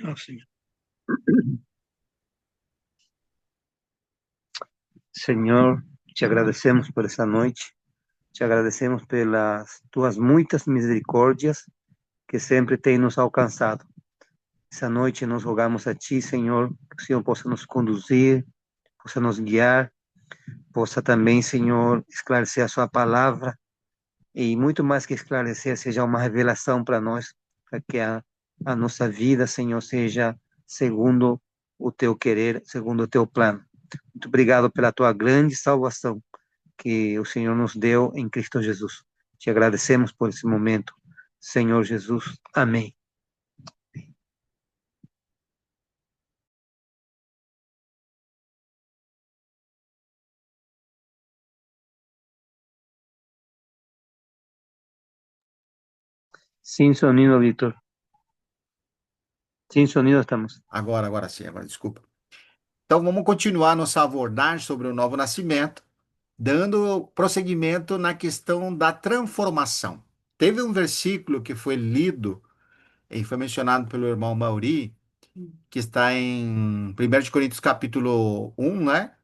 Ó Senhor. Senhor, te agradecemos por essa noite, te agradecemos pelas tuas muitas misericórdias que sempre têm nos alcançado. Essa noite nós rogamos a ti, Senhor, que o Senhor possa nos conduzir, possa nos guiar, possa também, Senhor, esclarecer a sua palavra e muito mais que esclarecer, seja uma revelação para nós, para que a nossa vida, Senhor, seja segundo o teu querer, segundo o teu plano. Muito obrigado pela tua grande salvação que o Senhor nos deu em Cristo Jesus. Te agradecemos por esse momento, Senhor Jesus. Amém. Sin sonido, Víctor. Sin sonido estamos. Agora sim, agora desculpa. Então vamos continuar nossa abordagem sobre o novo nascimento, dando prosseguimento na questão da transformação. Teve um versículo que foi lido e foi mencionado pelo irmão Mauri, que está em 1 de Coríntios capítulo 1, né?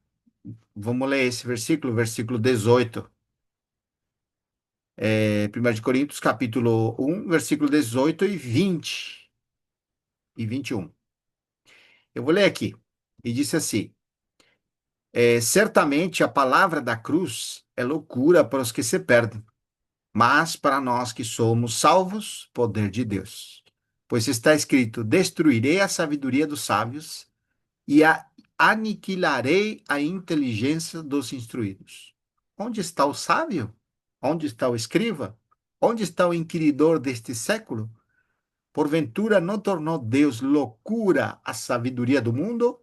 Vamos ler esse versículo, versículo 18. 1 de Coríntios capítulo 1, versículo 18 e 20 e 21. Eu vou ler aqui. E disse assim: certamente a palavra da cruz é loucura para os que se perdem, mas para nós que somos salvos, poder de Deus. Pois está escrito: destruirei a sabedoria dos sábios e aniquilarei a inteligência dos instruídos. Onde está o sábio? Onde está o escriba? Onde está o inquiridor deste século? Porventura não tornou Deus loucura a sabedoria do mundo?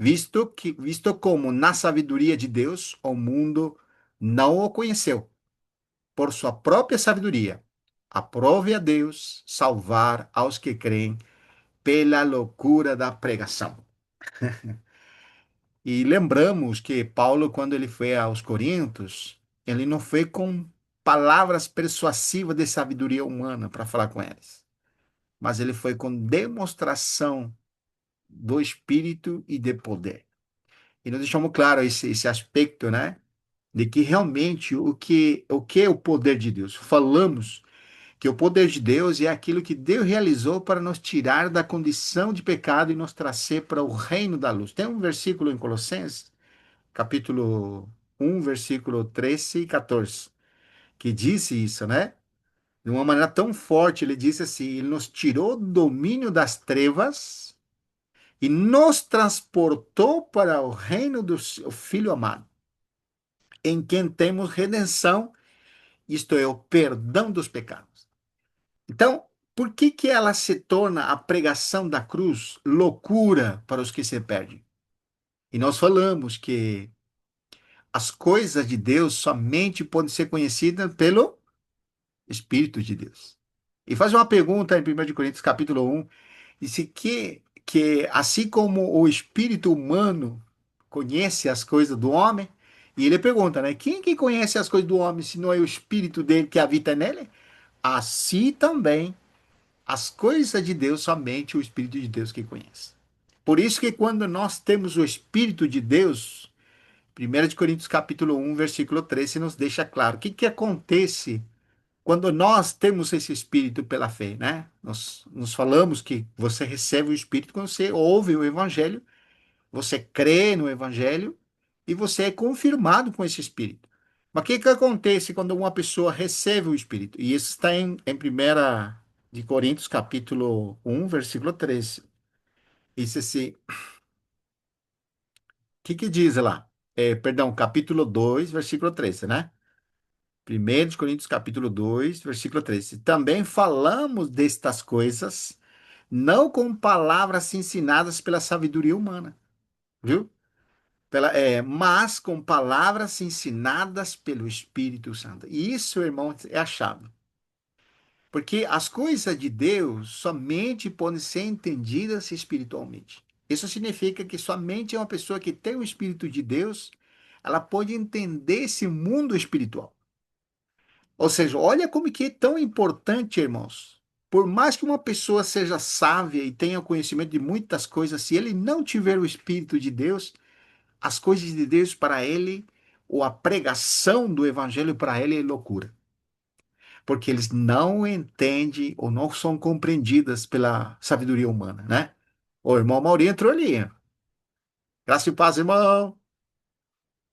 Visto como na sabedoria de Deus o mundo não o conheceu, por sua própria sabedoria, aprove a Deus salvar aos que creem pela loucura da pregação. E lembramos que Paulo, quando ele foi aos Coríntios, ele não foi com palavras persuasivas de sabedoria humana para falar com eles, mas ele foi com demonstração do Espírito e de poder. E nós deixamos claro esse aspecto, né? De que realmente o que é o poder de Deus? Falamos que o poder de Deus é aquilo que Deus realizou para nos tirar da condição de pecado e nos trazer para o reino da luz. Tem um versículo em Colossenses, capítulo 1, versículo 13 e 14, que diz isso, né? De uma maneira tão forte, ele disse assim: Ele nos tirou do domínio das trevas e nos transportou para o reino do seu Filho amado, em quem temos redenção, isto é, o perdão dos pecados. Então, por que que ela se torna a pregação da cruz loucura para os que se perdem? E nós falamos que as coisas de Deus somente podem ser conhecidas pelo Espírito de Deus. E faz uma pergunta em 1 Coríntios capítulo 1, disse que assim como o espírito humano conhece as coisas do homem, e ele pergunta, né? Quem que conhece as coisas do homem se não é o espírito dele que habita nele? Assim também as coisas de Deus somente o espírito de Deus que conhece. Por isso que quando nós temos o espírito de Deus, 1 de Coríntios capítulo 1, versículo 13 nos deixa claro o que que acontece quando nós temos esse espírito pela fé, né? Nós falamos que você recebe o espírito quando você ouve o evangelho, você crê no evangelho e você é confirmado com esse espírito. Mas o que que acontece quando uma pessoa recebe o espírito? E isso está em 1 de Coríntios, capítulo 1, versículo 13. Isso assim, o que que diz lá? Perdão, capítulo 2, versículo 13, né? 1 de Coríntios, capítulo 2, versículo 13. Também falamos destas coisas, não com palavras ensinadas pela sabedoria humana, viu? Mas com palavras ensinadas pelo Espírito Santo. E isso, irmão, é a chave. Porque as coisas de Deus somente podem ser entendidas espiritualmente. Isso significa que somente uma pessoa que tem o Espírito de Deus, ela pode entender esse mundo espiritual. Ou seja, olha como que é tão importante, irmãos. Por mais que uma pessoa seja sábia e tenha conhecimento de muitas coisas, se ele não tiver o Espírito de Deus, as coisas de Deus para ele, ou a pregação do Evangelho para ele é loucura. Porque eles não entendem ou não são compreendidas pela sabedoria humana, né? O irmão Mauri entrou ali. Graça e paz, irmão.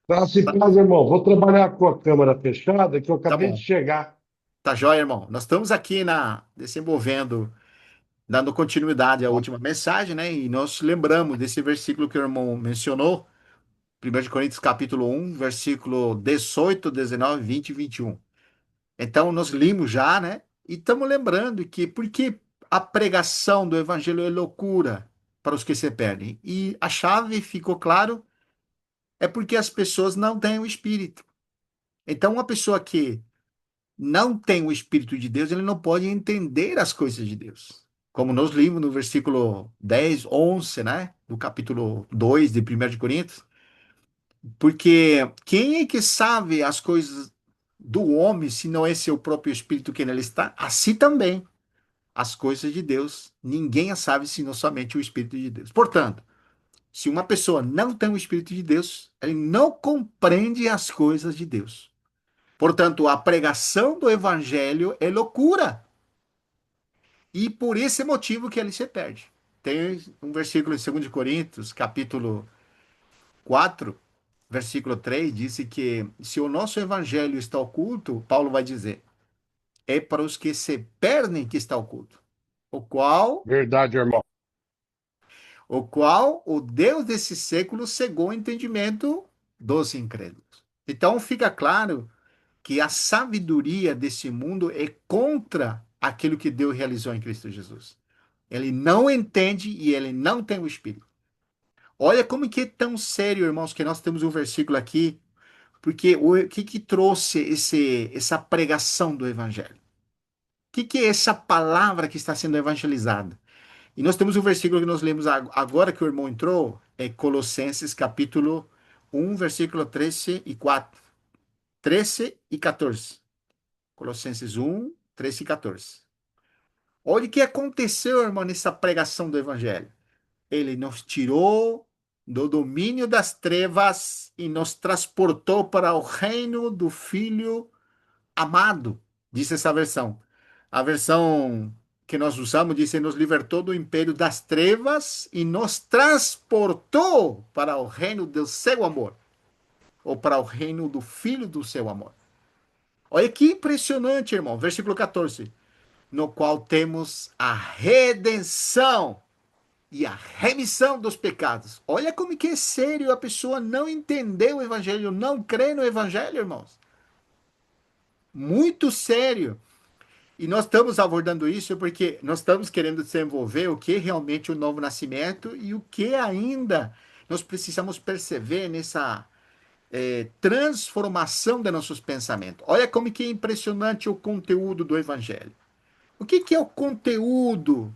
Graça e Tá, paz, irmão. Vou trabalhar com a câmera fechada, que eu tá acabei de bom. chegar. Tá jóia, irmão. Nós estamos aqui desenvolvendo, dando continuidade à Tá? última mensagem, né? E nós lembramos desse versículo que o irmão mencionou, 1 Coríntios capítulo 1, versículo 18, 19, 20 e 21. Então, nós limos já, né? E estamos lembrando que porque a pregação do evangelho é loucura para os que se perdem. E a chave ficou claro, é porque as pessoas não têm o Espírito. Então, uma pessoa que não tem o Espírito de Deus, ele não pode entender as coisas de Deus. Como nós limos no versículo 10, 11, né? Do capítulo 2 de 1 Coríntios. Porque quem é que sabe as coisas do homem, se não é seu próprio Espírito que nele está? Assim também as coisas de Deus, ninguém as sabe senão somente o Espírito de Deus. Portanto, se uma pessoa não tem o Espírito de Deus, ele não compreende as coisas de Deus. Portanto, a pregação do Evangelho é loucura. E por esse motivo que ele se perde. Tem um versículo em 2 Coríntios, capítulo 4, versículo 3, disse que se o nosso evangelho está oculto, Paulo vai dizer, é para os que se perdem que está oculto, o qual Verdade, irmão. o Deus desse século cegou o entendimento dos incrédulos. Então fica claro que a sabedoria desse mundo é contra aquilo que Deus realizou em Cristo Jesus. Ele não entende e ele não tem o Espírito. Olha como que é tão sério, irmãos, que nós temos um versículo aqui, porque o que trouxe essa pregação do Evangelho? O que é essa palavra que está sendo evangelizada? E nós temos um versículo que nós lemos agora que o irmão entrou, é Colossenses capítulo 1, versículo 13 e 4. 13 e 14. Colossenses 1, 13 e 14. Olha o que aconteceu, irmão, nessa pregação do Evangelho. Ele nos tirou do domínio das trevas e nos transportou para o reino do Filho amado, diz essa versão. A versão que nós usamos diz: nos libertou do império das trevas e nos transportou para o reino do seu amor, ou para o reino do Filho do seu amor. Olha que impressionante, irmão. Versículo 14. No qual temos a redenção e a remissão dos pecados. Olha como que é sério a pessoa não entender o evangelho, não crer no evangelho, irmãos. Muito sério. E nós estamos abordando isso porque nós estamos querendo desenvolver o que é realmente o novo nascimento e o que ainda nós precisamos perceber nessa transformação de nossos pensamentos. Olha como que é impressionante o conteúdo do evangelho. O que é o conteúdo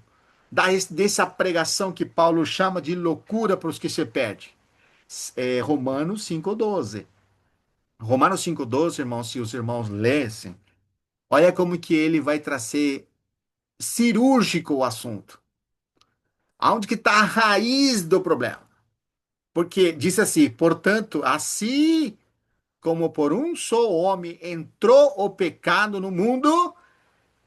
dessa pregação que Paulo chama de loucura para os que se perdem? Romanos 5,12. Romanos 5,12, irmãos, se os irmãos lessem, olha como que ele vai trazer cirúrgico o assunto. Aonde que está a raiz do problema? Porque diz assim, portanto, assim como por um só homem entrou o pecado no mundo,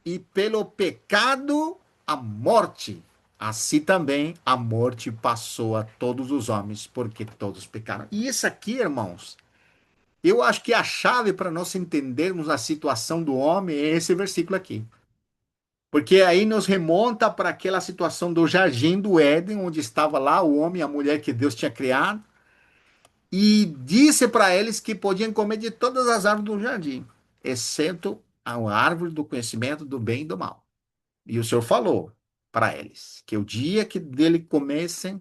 e pelo pecado a morte, assim também a morte passou a todos os homens, porque todos pecaram. E isso aqui, irmãos, eu acho que a chave para nós entendermos a situação do homem é esse versículo aqui. Porque aí nos remonta para aquela situação do jardim do Éden, onde estava lá o homem e a mulher que Deus tinha criado, e disse para eles que podiam comer de todas as árvores do jardim, exceto a árvore do conhecimento do bem e do mal. E o Senhor falou para eles que o dia que dele comessem,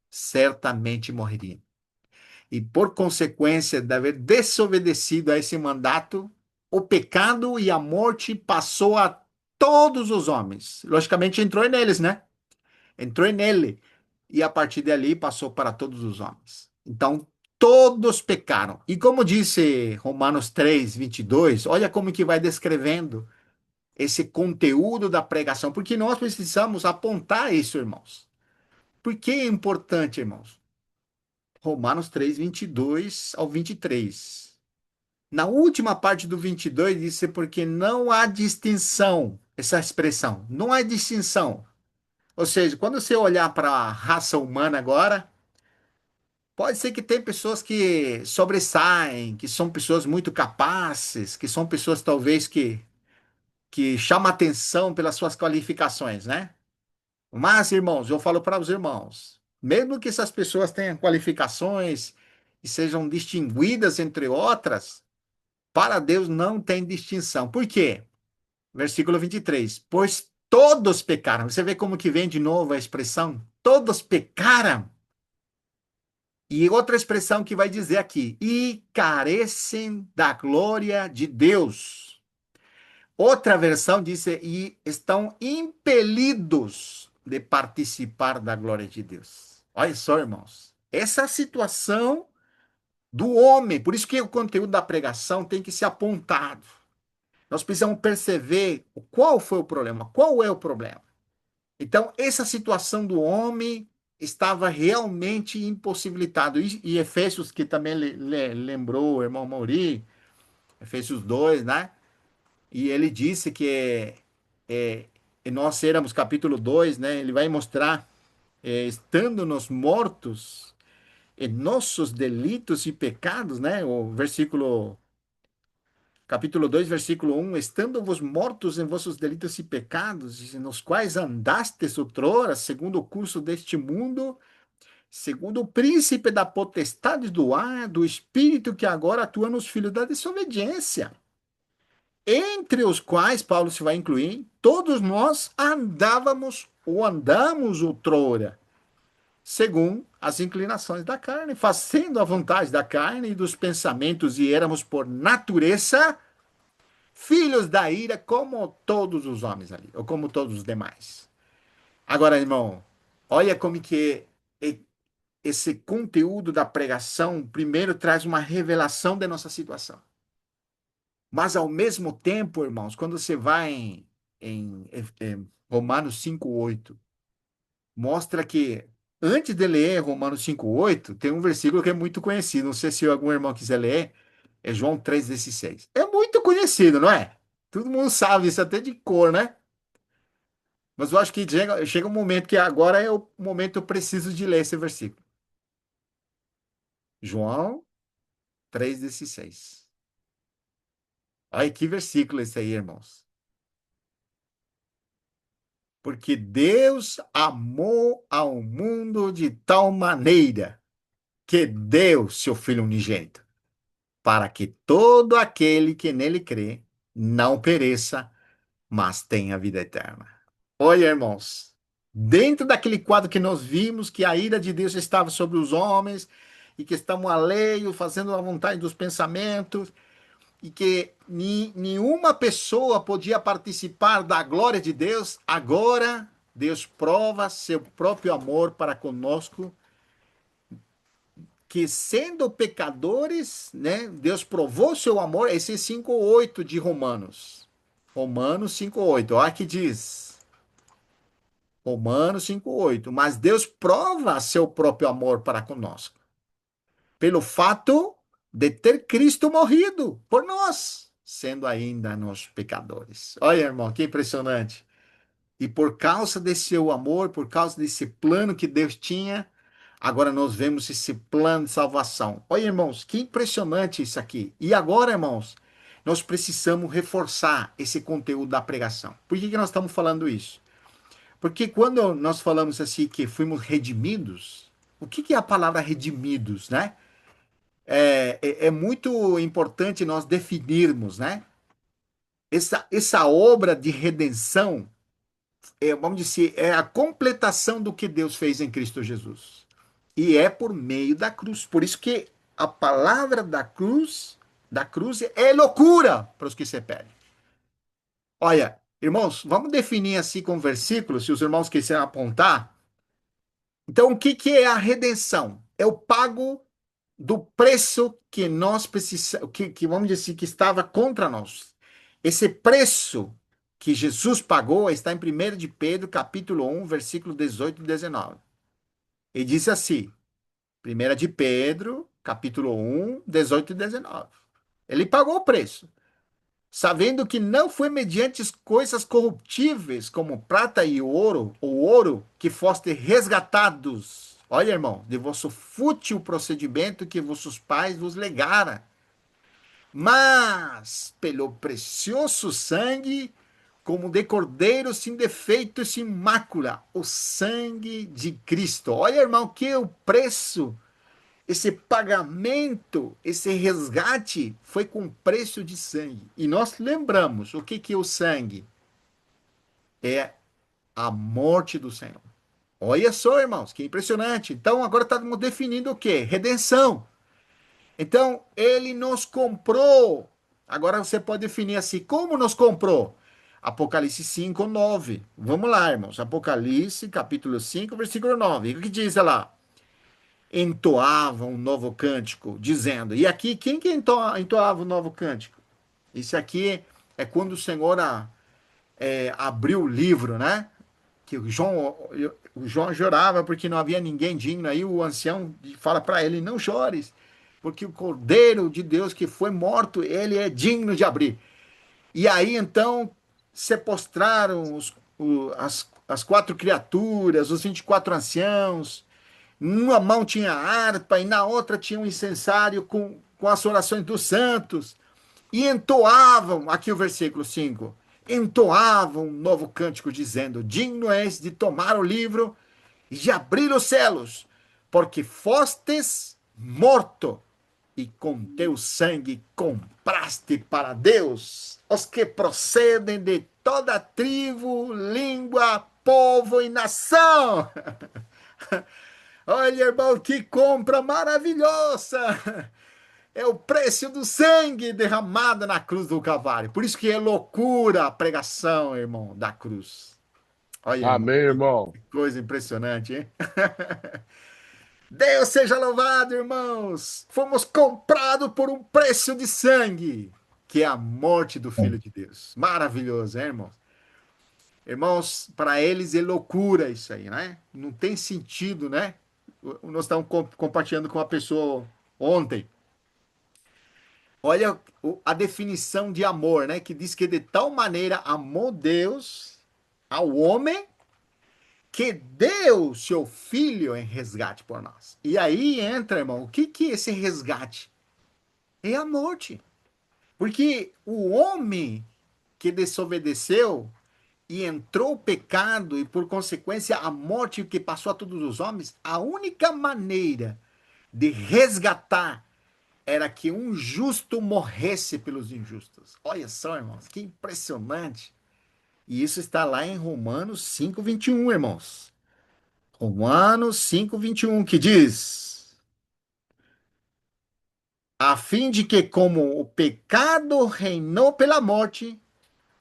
certamente morreriam. E por consequência de haver desobedecido a esse mandato, o pecado e a morte passou a todos os homens. Logicamente entrou neles, né? Entrou nele. E a partir dali passou para todos os homens. Então, todos pecaram. E como disse Romanos 3, 22, olha como que vai descrevendo esse conteúdo da pregação, porque nós precisamos apontar isso, irmãos. Por que é importante, irmãos? Romanos 3, 22 ao 23. Na última parte do 22, diz porque não há distinção, essa expressão, não há distinção. Ou seja, quando você olhar para a raça humana agora, pode ser que tem pessoas que sobressaem, que são pessoas muito capazes, que são pessoas talvez que chamam atenção pelas suas qualificações, né? Mas, irmãos, eu falo para os irmãos, mesmo que essas pessoas tenham qualificações e sejam distinguidas entre outras, para Deus não tem distinção. Por quê? Versículo 23. Pois todos pecaram. Você vê como que vem de novo a expressão? Todos pecaram. E outra expressão que vai dizer aqui, e carecem da glória de Deus. Outra versão diz, e estão impelidos de participar da glória de Deus. Olha só, irmãos. Essa situação do homem, por isso que o conteúdo da pregação tem que ser apontado. Nós precisamos perceber qual foi o problema, qual é o problema. Então, essa situação do homem estava realmente impossibilitado. E Efésios, que também lembrou o irmão Mauri, Efésios 2, né? E ele disse que nós éramos, capítulo 2, né? Ele vai mostrar, estando nos mortos em nossos delitos e pecados, né? O versículo capítulo 2, versículo 1, estando-vos mortos em vossos delitos e pecados, nos quais andastes outrora, segundo o curso deste mundo, segundo o príncipe da potestade do ar, do espírito que agora atua nos filhos da desobediência, entre os quais Paulo se vai incluir, todos nós andávamos ou andamos outrora, segundo as inclinações da carne, fazendo a vontade da carne e dos pensamentos, e éramos por natureza filhos da ira, como todos os homens ali, ou como todos os demais. Agora, irmão, olha como que esse conteúdo da pregação primeiro traz uma revelação da nossa situação. Mas, ao mesmo tempo, irmãos, quando você vai em Romanos 5:8, mostra que, antes de ler Romanos 5:8, tem um versículo que é muito conhecido. Não sei se algum irmão quiser ler, é João 3:16. É muito conhecido, não é? Todo mundo sabe isso até de cor, né? Mas eu acho que chega um momento que agora é o momento que eu preciso de ler esse versículo. João 3:16. Olha que versículo esse aí, irmãos. Porque Deus amou ao mundo de tal maneira que deu seu Filho unigênito, para que todo aquele que nele crê não pereça, mas tenha vida eterna. Olha, irmãos, dentro daquele quadro que nós vimos que a ira de Deus estava sobre os homens e que estavam alheios, fazendo a vontade dos pensamentos, e que nenhuma pessoa podia participar da glória de Deus, agora Deus prova seu próprio amor para conosco, que sendo pecadores, né, Deus provou seu amor, esse é 5:8 de Romanos. Romanos 5:8, olha que diz. Romanos 5:8. Mas Deus prova seu próprio amor para conosco, pelo fato de ter Cristo morrido por nós, sendo ainda nós pecadores. Olha, irmão, que impressionante. E por causa desse seu amor, por causa desse plano que Deus tinha, agora nós vemos esse plano de salvação. Olha, irmãos, que impressionante isso aqui. E agora, irmãos, nós precisamos reforçar esse conteúdo da pregação. Por que nós estamos falando isso? Porque quando nós falamos assim que fomos redimidos, o que é a palavra redimidos, né? É muito importante nós definirmos, né? Essa obra de redenção, vamos dizer, é a completação do que Deus fez em Cristo Jesus. E é por meio da cruz. Por isso que a palavra da cruz é loucura para os que se perdem. Olha, irmãos, vamos definir assim com versículos, se os irmãos quiserem apontar. Então, o que é a redenção? É o pago do preço que nós precisamos, que vamos dizer assim, que estava contra nós. Esse preço que Jesus pagou está em 1 de Pedro, capítulo 1, versículo 18 e 19. E diz assim, 1 de Pedro, capítulo 1, 18 e 19. Ele pagou o preço, sabendo que não foi mediante coisas corruptíveis, como prata e ouro, ou ouro, que foste resgatados. Olha, irmão, de vosso fútil procedimento que vossos pais vos legaram, mas pelo precioso sangue, como de cordeiro sem defeito e sem mácula, o sangue de Cristo. Olha, irmão, que o preço, esse pagamento, esse resgate foi com preço de sangue. E nós lembramos o que que é o sangue? É a morte do Senhor. Olha só, irmãos, que impressionante. Então agora estamos definindo o quê? Redenção. Então, ele nos comprou. Agora você pode definir assim: como nos comprou? Apocalipse 5, 9. Vamos lá, irmãos. Apocalipse, capítulo 5, versículo 9. O que diz lá? Entoava um novo cântico, dizendo. E aqui, quem que entoava um novo cântico? Isso aqui é quando o Senhor abriu o livro, né? Que o João chorava porque não havia ninguém digno. Aí o ancião fala para ele: não chores, porque o Cordeiro de Deus que foi morto, ele é digno de abrir. E aí então se postraram as quatro criaturas, os 24 anciãos. Numa mão tinha a harpa e na outra tinha um incensário com as orações dos santos. E entoavam, aqui o versículo 5, entoavam um novo cântico, dizendo: digno és de tomar o livro e de abrir os céus, porque fostes morto, e com teu sangue compraste para Deus os que procedem de toda tribo, língua, povo e nação. Olha, irmão, que compra maravilhosa! É o preço do sangue derramado na cruz do Calvário. Por isso que é loucura a pregação, irmão, da cruz. Olha, irmão, Amém, que irmão. coisa impressionante, hein? Deus seja louvado, irmãos. Fomos comprados por um preço de sangue, que é a morte do Filho de Deus. Maravilhoso, hein, irmãos? Irmãos, para eles é loucura isso aí, né? Não tem sentido, né? Nós estávamos compartilhando com uma pessoa ontem. Olha a definição de amor, né? Que diz que de tal maneira amou Deus ao homem que deu seu filho em resgate por nós. E aí entra, irmão, o que que é esse resgate? É a morte. Porque o homem que desobedeceu e entrou o pecado e por consequência a morte que passou a todos os homens, a única maneira de resgatar era que um justo morresse pelos injustos. Olha só, irmãos, que impressionante. E isso está lá em Romanos 5:21, irmãos. Romanos 5:21, que diz: a fim de que, como o pecado reinou pela morte,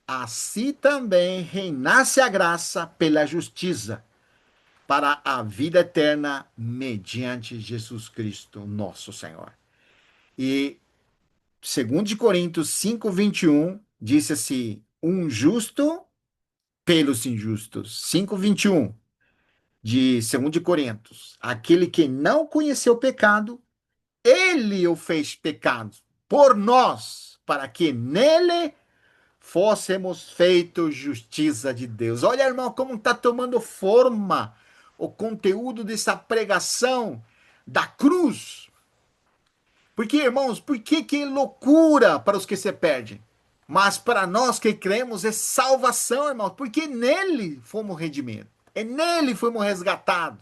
assim também reinasse a graça pela justiça, para a vida eterna, mediante Jesus Cristo, nosso Senhor. E 2 Coríntios 5:21 disse assim: um justo pelos injustos. 5:21 de 2 Coríntios. Aquele que não conheceu o pecado, ele o fez pecado por nós, para que nele fôssemos feitos justiça de Deus. Olha, irmão, como está tomando forma o conteúdo dessa pregação da cruz. Porque, irmãos, por que é loucura para os que se perdem? Mas para nós que cremos é salvação, irmãos, porque nele fomos redimidos, é nele fomos resgatados,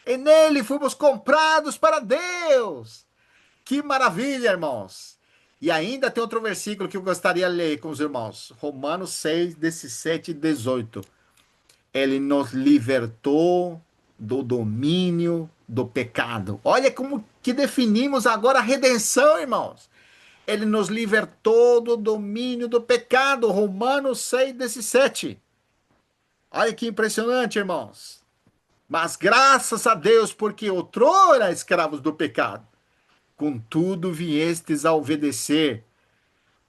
é nele fomos comprados para Deus. Que maravilha, irmãos! E ainda tem outro versículo que eu gostaria de ler com os irmãos. Romanos 6, 17 e 18. Ele nos libertou do domínio do pecado. Olha como que definimos agora a redenção, irmãos. Ele nos libertou do domínio do pecado. Romanos 6, 17. Olha que impressionante, irmãos. Mas graças a Deus, porque outrora escravos do pecado, contudo viestes a obedecer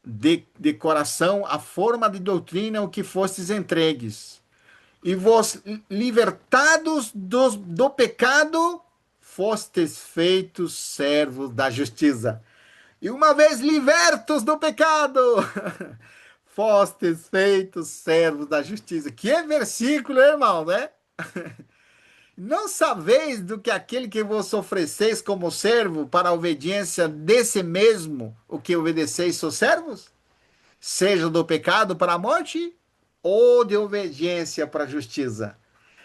de coração a forma de doutrina o que fostes entregues. E vos libertados do pecado, fostes feitos servos da justiça. E uma vez libertos do pecado, fostes feitos servos da justiça. Que versículo, irmão, né? Não sabeis do que aquele que vos ofereceis como servo para a obediência desse mesmo, o que obedeceis seus servos? Seja do pecado para a morte, ou de obediência para a justiça.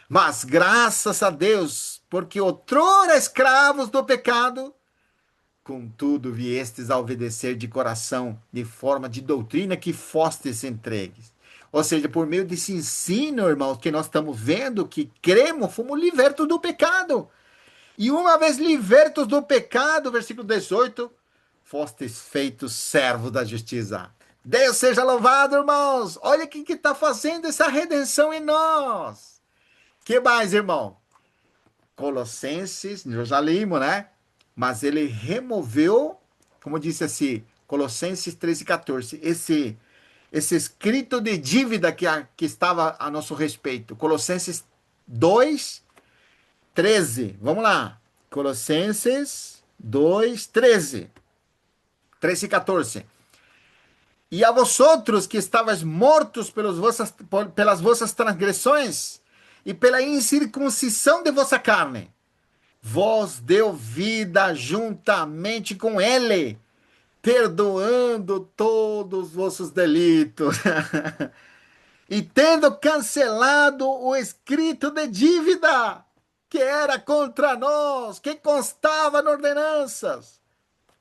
Mas graças a Deus, porque outrora escravos do pecado, contudo viestes a obedecer de coração, de forma de doutrina que fostes entregues. Ou seja, por meio desse ensino, irmãos, que nós estamos vendo, que cremos, fomos libertos do pecado. E uma vez libertos do pecado, versículo 18, fostes feitos servos da justiça. Deus seja louvado, irmãos. Olha quem que está fazendo essa redenção em nós. Que mais, irmão? Colossenses, nós já lemos, né? Mas ele removeu, como disse assim, Colossenses 13:14, esse escrito de dívida que estava a nosso respeito. Colossenses 2:13. Vamos lá. Colossenses 2:13. 13 e 14. E a vosotros que estavais mortos pelas vossas transgressões e pela incircuncisão de vossa carne, vós deu vida juntamente com ele, perdoando todos os vossos delitos, e tendo cancelado o escrito de dívida que era contra nós, que constava nas ordenanças,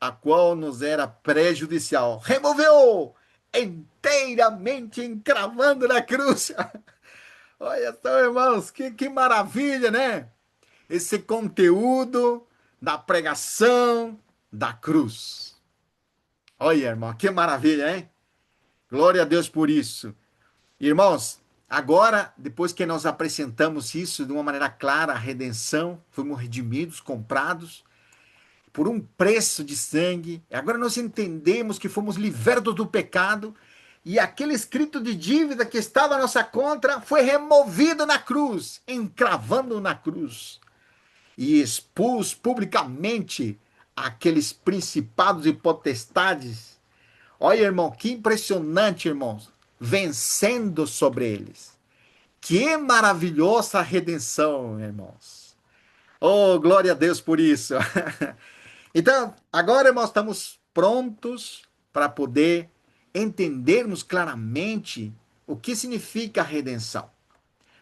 a qual nos era prejudicial, removeu inteiramente, encravando na cruz. Olha só, irmãos, que maravilha, né? Esse conteúdo da pregação da cruz. Olha, irmão, que maravilha, hein? Glória a Deus por isso. Irmãos, agora, depois que nós apresentamos isso de uma maneira clara, a redenção, fomos redimidos, comprados por um preço de sangue. Agora nós entendemos que fomos libertos do pecado e aquele escrito de dívida que estava à nossa contra foi removido na cruz, encravando na cruz. E expus publicamente aqueles principados e potestades. Olha, irmão, que impressionante, irmãos, vencendo sobre eles. Que maravilhosa redenção, irmãos. Oh, glória a Deus por isso. Então, agora nós estamos prontos para poder entendermos claramente o que significa redenção.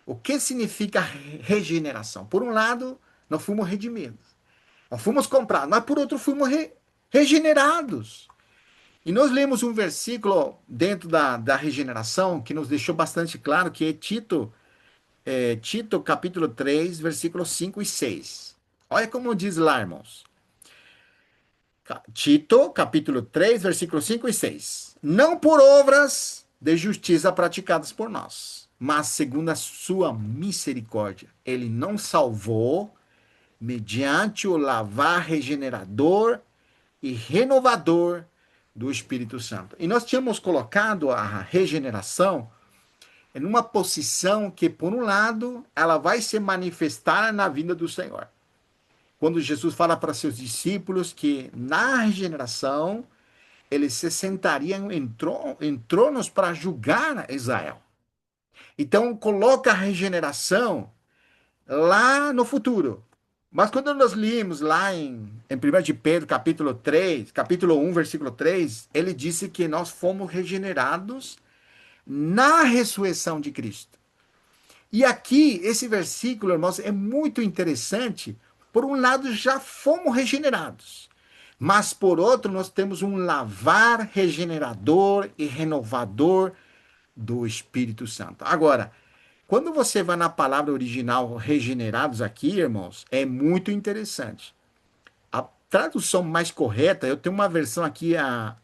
O que significa regeneração. Por um lado, nós fomos redimidos. Nós fomos comprados, mas por outro, fomos regenerados. E nós lemos um versículo dentro da regeneração que nos deixou bastante claro, que é Tito capítulo 3, versículos 5 e 6. Olha como diz lá, irmãos. Tito, capítulo 3, versículos 5 e 6. Não por obras de justiça praticadas por nós, mas segundo a sua misericórdia. Ele não salvou mediante o lavar regenerador e renovador do Espírito Santo. E nós tínhamos colocado a regeneração em uma posição que, por um lado, ela vai se manifestar na vinda do Senhor. Quando Jesus fala para seus discípulos que na regeneração eles se sentariam em tronos para julgar Israel. Então coloca a regeneração lá no futuro. Mas quando nós lemos lá em 1 de Pedro, capítulo 3, capítulo 1, versículo 3, ele disse que nós fomos regenerados na ressurreição de Cristo. E aqui, esse versículo, irmãos, é muito interessante. Por um lado, já fomos regenerados. Mas, por outro, nós temos um lavar regenerador e renovador do Espírito Santo. Agora, quando você vai na palavra original regenerados aqui, irmãos, é muito interessante. A tradução mais correta, eu tenho uma versão aqui, a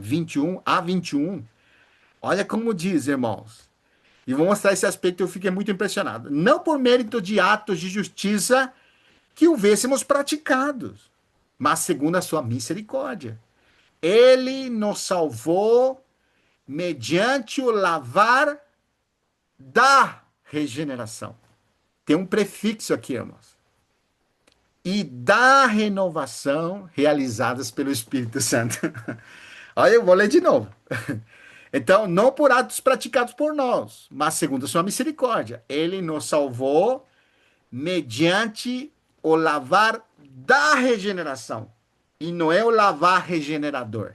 21. Olha como diz, irmãos. E vou mostrar esse aspecto, eu fiquei muito impressionado. Não por mérito de atos de justiça que o vêssemos praticados, mas segundo a sua misericórdia. Ele nos salvou mediante o lavar da regeneração. Tem um prefixo aqui, irmãos. E da renovação realizadas pelo Espírito Santo. Olha, eu vou ler de novo. Então, não por atos praticados por nós, mas segundo a sua misericórdia. Ele nos salvou mediante o lavar da regeneração. E não é o lavar regenerador.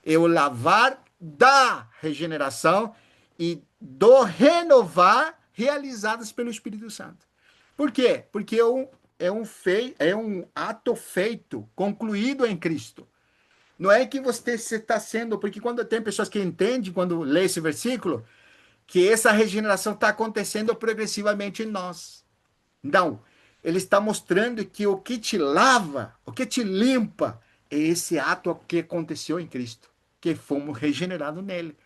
É o lavar da regeneração e do renovar realizadas pelo Espírito Santo. Por quê? Porque é um ato feito, concluído em Cristo. Não é que você está sendo, porque quando tem pessoas que entendem, quando lê esse versículo, que essa regeneração está acontecendo progressivamente em nós. Não, ele está mostrando que o que te lava, o que te limpa, é esse ato que aconteceu em Cristo, que fomos regenerados nele.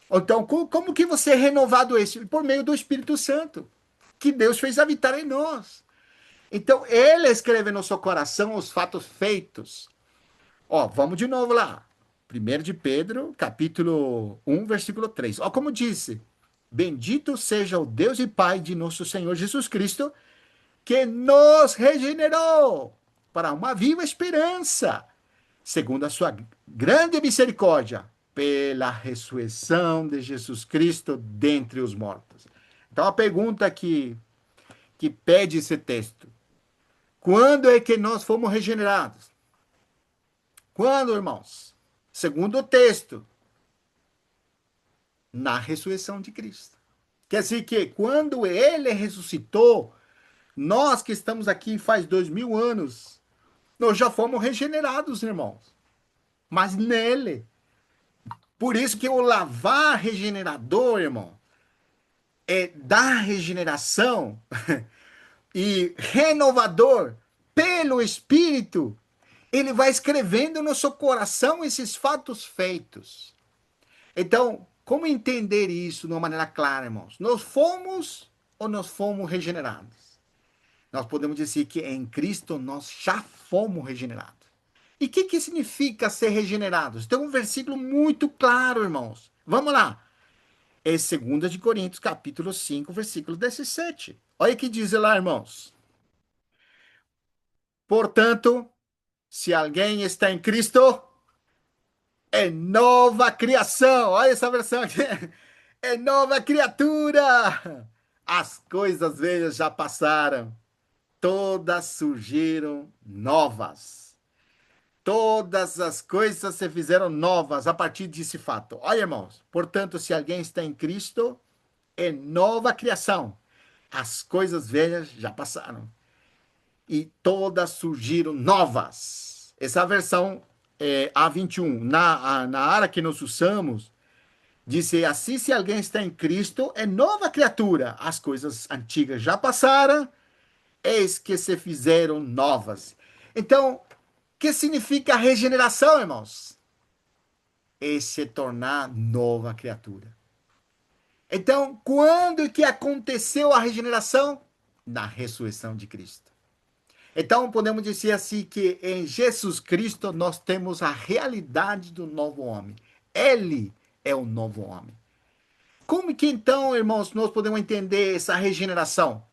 Então, como que você é renovado esse? Por meio do Espírito Santo, que Deus fez habitar em nós. Então, ele escreve no seu coração os fatos feitos. Ó, vamos de novo lá. 1 de Pedro, capítulo 1, versículo 3. Ó, como disse: Bendito seja o Deus e Pai de nosso Senhor Jesus Cristo, que nos regenerou para uma viva esperança, segundo a sua grande misericórdia, pela ressurreição de Jesus Cristo dentre os mortos. Então, a pergunta que pede esse texto: quando é que nós fomos regenerados? Quando, irmãos? Segundo o texto, na ressurreição de Cristo. Quer dizer que quando ele ressuscitou, nós que estamos aqui faz 2000 anos, nós já fomos regenerados, irmãos. Mas nele. Por isso que o lavar regenerador, irmão, é da regeneração e renovador pelo Espírito. Ele vai escrevendo no seu coração esses fatos feitos. Então, como entender isso de uma maneira clara, irmãos? Nós fomos ou nós fomos regenerados? Nós podemos dizer que em Cristo nós já fomos regenerados. E o que significa ser regenerados? Tem um versículo muito claro, irmãos. Vamos lá. É 2 de Coríntios, capítulo 5, versículo 17. Olha o que diz lá, irmãos. Portanto, se alguém está em Cristo, é nova criação. Olha essa versão aqui. É nova criatura. As coisas velhas já passaram. Todas surgiram novas. Todas as coisas se fizeram novas a partir desse fato. Olha, irmãos. Portanto, se alguém está em Cristo, é nova criação. As coisas velhas já passaram. E todas surgiram novas. Essa versão A21, na área que nós usamos, diz assim: se alguém está em Cristo, é nova criatura. As coisas antigas já passaram, eis que se fizeram novas. Então, o que significa regeneração, irmãos? É se tornar nova criatura. Então, quando que aconteceu a regeneração? Na ressurreição de Cristo. Então, podemos dizer assim que em Jesus Cristo nós temos a realidade do novo homem. Ele é o novo homem. Como que então, irmãos, nós podemos entender essa regeneração?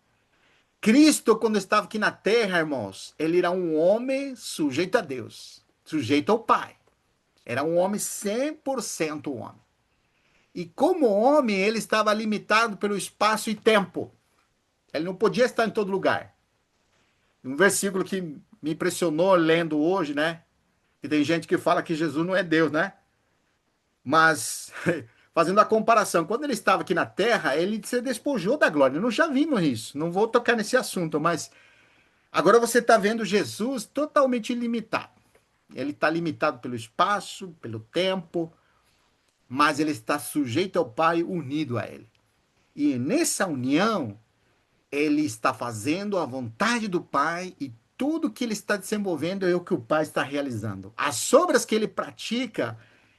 Cristo, quando estava aqui na terra, irmãos, ele era um homem sujeito a Deus, sujeito ao Pai. Era um homem 100% homem. E como homem, ele estava limitado pelo espaço e tempo. Ele não podia estar em todo lugar. Um versículo que me impressionou lendo hoje, né? E tem gente que fala que Jesus não é Deus, né? Mas, fazendo a comparação, quando ele estava aqui na terra, ele se despojou da glória. Nós já vimos isso. Não vou tocar nesse assunto, mas agora você está vendo Jesus totalmente limitado. Ele está limitado pelo espaço, pelo tempo, mas ele está sujeito ao Pai, unido a ele. E nessa união, ele está fazendo a vontade do Pai e tudo que ele está desenvolvendo é o que o Pai está realizando. As obras que ele pratica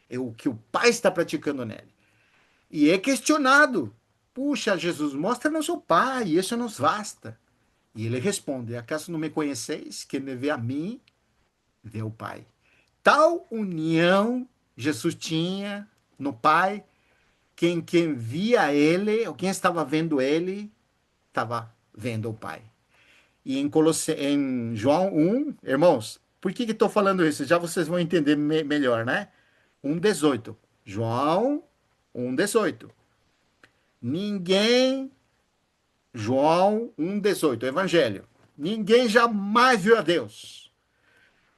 é o que o Pai está praticando nele. E é questionado. Puxa, Jesus, mostra-nos o Pai, isso nos basta. E ele responde: acaso não me conheceis? Quem me vê a mim, vê o Pai. tal união Jesus tinha no Pai, quem via ele, ou quem estava vendo ele, estava vendo o Pai. E em João 1, irmãos, por que estou falando isso? Já vocês vão entender melhor, né? 1,18. João 1,18. Ninguém, João 1,18, Evangelho. Ninguém jamais viu a Deus.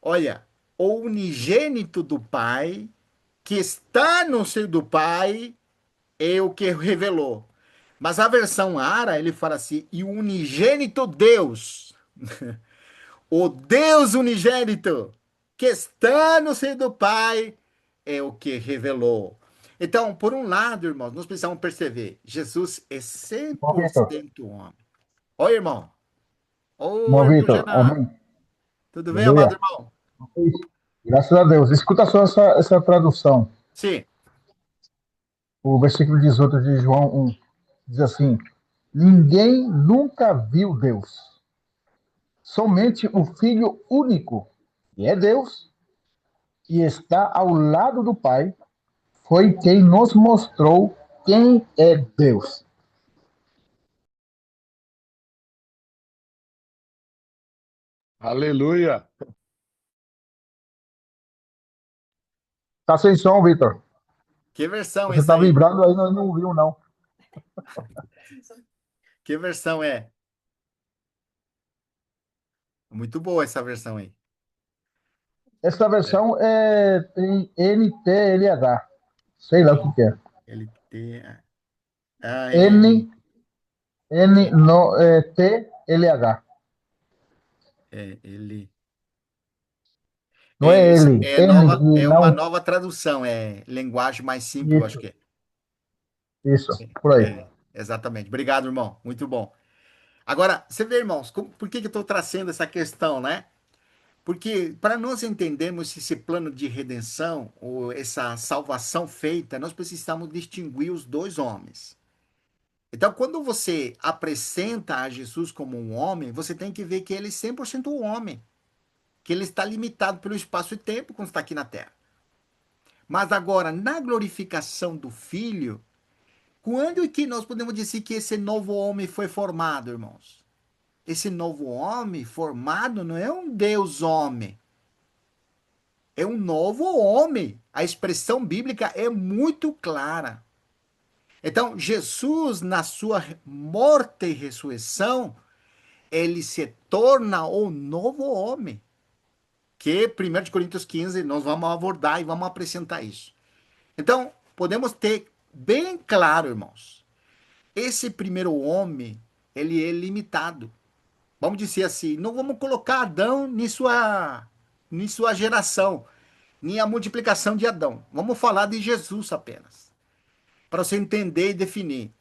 Olha, o unigênito do Pai, que está no seio do Pai, é o que revelou. Mas a versão Ara, ele fala assim, e o unigênito Deus, o Deus unigênito, que está no seio do Pai, é o que revelou. Então, por um lado, irmãos, nós precisamos perceber, Jesus é Irmão Vitor, 100% homem. Oi, irmão. Oi, irmão irmão Vitor, Genan. amém. Tudo bem, amado Aleluia. irmão? Graças a Deus. Escuta só essa tradução. Sim. O versículo 18 de João 1 diz assim: Ninguém nunca viu Deus. Somente o Filho único, que é Deus, que está ao lado do Pai, foi quem nos mostrou quem é Deus. Aleluia. Tá sem som, Vitor. Que versão é Você essa tá aí? vibrando aí, nós não ouviu, não. Que versão é? Muito boa essa versão aí. Essa É. versão tem NTLH. Sei lá o que é. Ele tem. Ah, N, N, é, no, TLH. ele. Não é ele. N, e É uma não. nova tradução, é linguagem mais simples, eu acho Isso, que é. isso. Por aí. Exatamente. Obrigado, irmão. Muito bom. Agora, você vê, irmãos, por que que eu estou trazendo essa questão, né? Porque para nós entendermos esse plano de redenção, ou essa salvação feita, nós precisamos distinguir os dois homens. Então, quando você apresenta a Jesus como um homem, você tem que ver que ele é 100% homem, que ele está limitado pelo espaço e tempo quando está aqui na Terra. Mas agora, na glorificação do Filho, quando é que nós podemos dizer que esse novo homem foi formado, irmãos? Esse novo homem formado não é um Deus homem, é um novo homem. A expressão bíblica é muito clara. Então, Jesus, na sua morte e ressurreição, ele se torna o novo homem. Que 1 Coríntios 15 nós vamos abordar e vamos apresentar isso. Então, podemos ter bem claro, irmãos, esse primeiro homem, ele é limitado. Vamos dizer assim, não vamos colocar Adão em sua geração, nem a multiplicação de Adão. Vamos falar de Jesus apenas, para você entender e definir.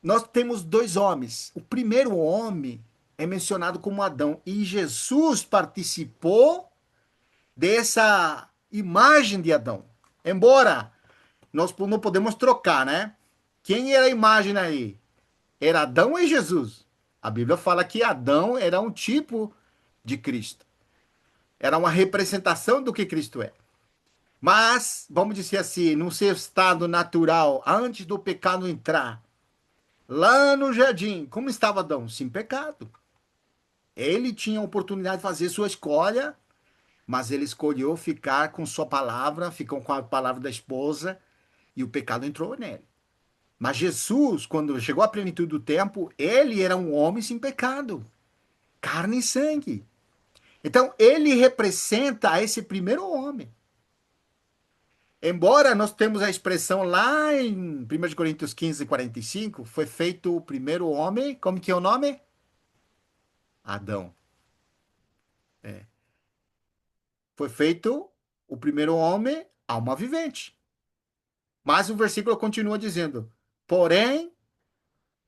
Nós temos dois homens. O primeiro homem é mencionado como Adão, e Jesus participou dessa imagem de Adão. Embora nós não podemos trocar, né? Quem era a imagem aí? Era Adão e Jesus. A Bíblia fala que Adão era um tipo de Cristo. Era uma representação do que Cristo é. Mas, vamos dizer assim, no seu estado natural, antes do pecado entrar, lá no jardim, como estava Adão? Sem pecado. Ele tinha a oportunidade de fazer sua escolha, mas ele escolheu ficar com sua palavra, ficou com a palavra da esposa, e o pecado entrou nele. Mas Jesus, quando chegou à plenitude do tempo, ele era um homem sem pecado, carne e sangue. Então, ele representa esse primeiro homem. Embora nós temos a expressão lá em 1 Coríntios 15, 45, foi feito o primeiro homem, como que é o nome? Adão. Foi feito o primeiro homem, alma vivente. Mas o versículo continua dizendo: porém,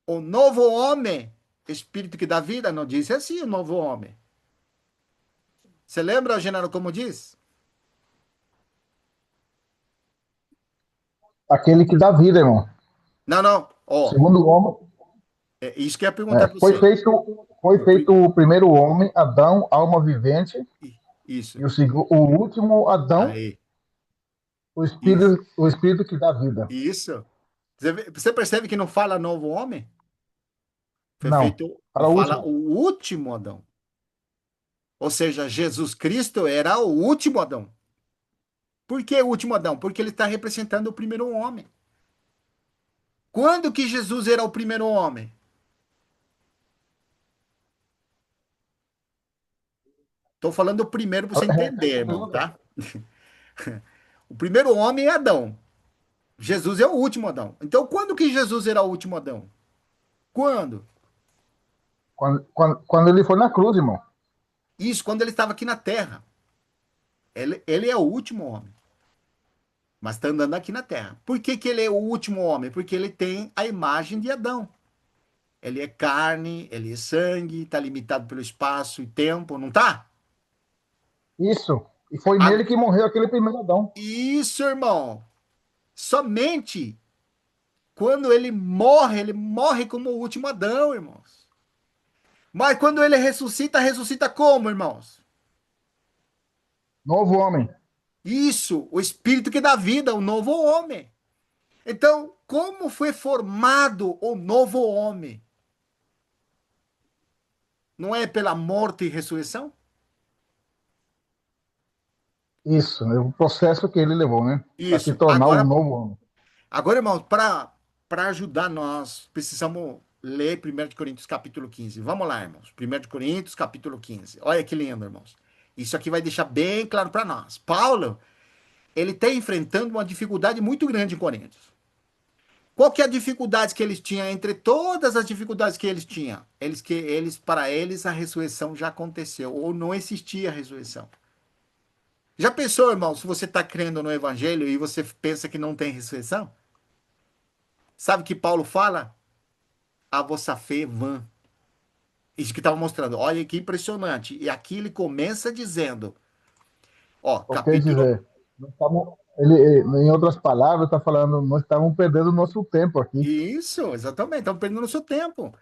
o novo homem, espírito que dá vida, não diz assim o novo homem. Você lembra, Genaro, como diz? Aquele que dá vida, irmão. Não, não. Ó, Segundo o homem, é isso que eu ia perguntar para foi você. feito, foi O feito o primeiro homem, Adão, alma vivente, Isso. E o último Adão, Aí. o Isso. espírito que dá vida. Isso. Você percebe que não fala novo homem? Foi Não, feito, para o fala o último. último Adão. Ou seja, Jesus Cristo era o último Adão. Por que o último Adão? Porque ele está representando o primeiro homem. Quando que Jesus era o primeiro homem? Estou falando o primeiro para você entender, Repete a irmão, pergunta. tá? O primeiro homem é Adão. Jesus é o último Adão. Então, quando que Jesus era o último Adão? Quando? Quando ele foi na cruz, irmão. Isso, quando ele estava aqui na terra. Ele é o último homem, mas está andando aqui na terra. Por que que ele é o último homem? Porque ele tem a imagem de Adão. Ele é carne, ele é sangue, está limitado pelo espaço e tempo, não tá? Isso. E foi A- nele que morreu aquele primeiro Adão. Isso, irmão. Somente quando ele morre como o último Adão, irmãos. Mas quando ele ressuscita, ressuscita como, irmãos? Novo homem. Isso, o Espírito que dá vida, o novo homem. Então, como foi formado o novo homem? Não é pela morte e ressurreição? Isso. É o processo que ele levou, né? Para se Isso. tornar um novo homem. Agora, irmãos, para ajudar nós, precisamos ler 1 de Coríntios capítulo 15. Vamos lá, irmãos. 1 de Coríntios capítulo 15. Olha que lindo, irmãos. Isso aqui vai deixar bem claro para nós. Paulo, ele está enfrentando uma dificuldade muito grande em Coríntios. Qual que é a dificuldade que eles tinham entre todas as dificuldades que eles tinham? Para eles a ressurreição já aconteceu ou não existia a ressurreição. Já pensou, irmão, se você está crendo no evangelho e você pensa que não tem ressurreição? Sabe o que Paulo fala? A vossa fé é vã. Isso que estava mostrando. Olha que impressionante. E aqui ele começa dizendo, ó, Ou quer capítulo. dizer, em outras palavras, está falando, nós estávamos perdendo o nosso tempo aqui. Isso, exatamente. Estão perdendo o seu tempo.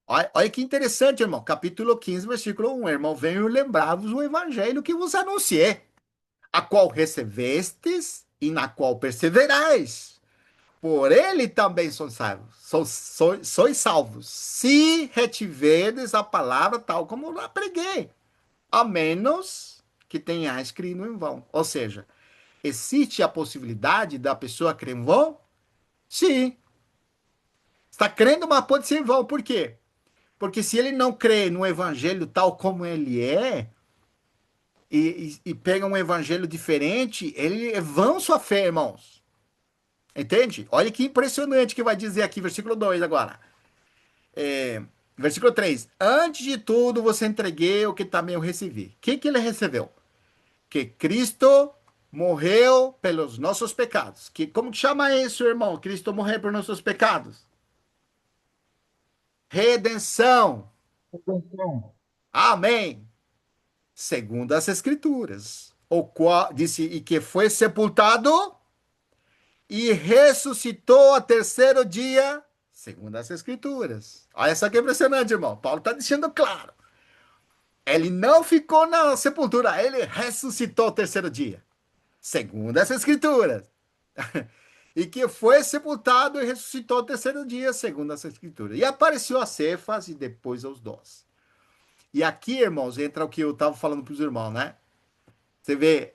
Olha que interessante, irmão. Capítulo 15, versículo 1. Irmão, venho lembrar-vos o evangelho que vos anunciei, a qual recebestes e na qual perseverais. Por ele também sois salvos. Sois salvos, se retiverdes a palavra tal como eu lá preguei, a menos que tenhais crido em vão. Ou seja, existe a possibilidade da pessoa crer em vão? Sim. Está crendo, mas pode ser em vão. Por quê? Porque se ele não crê no evangelho tal como ele é, e pega um evangelho diferente, ele é vão sua fé, irmãos. Entende? Olha que impressionante que vai dizer aqui, versículo 2 agora. Versículo 3. Antes de tudo, você entreguei o que também eu recebi. O que, que ele recebeu? Que Cristo morreu pelos nossos pecados. Como que chama isso, irmão? Cristo morreu por nossos pecados? Redenção. Então, Amém. Segundo as Escrituras. O qual disse, e que foi sepultado e ressuscitou ao terceiro dia, segundo as Escrituras. Olha só que impressionante, irmão. Paulo está deixando claro. Ele não ficou na sepultura, ele ressuscitou ao terceiro dia, segundo as Escrituras. E que foi sepultado e ressuscitou ao terceiro dia, segundo as Escrituras. E apareceu a Cefas e depois aos 12. E aqui, irmãos, entra o que eu estava falando para os irmãos, né? Você vê,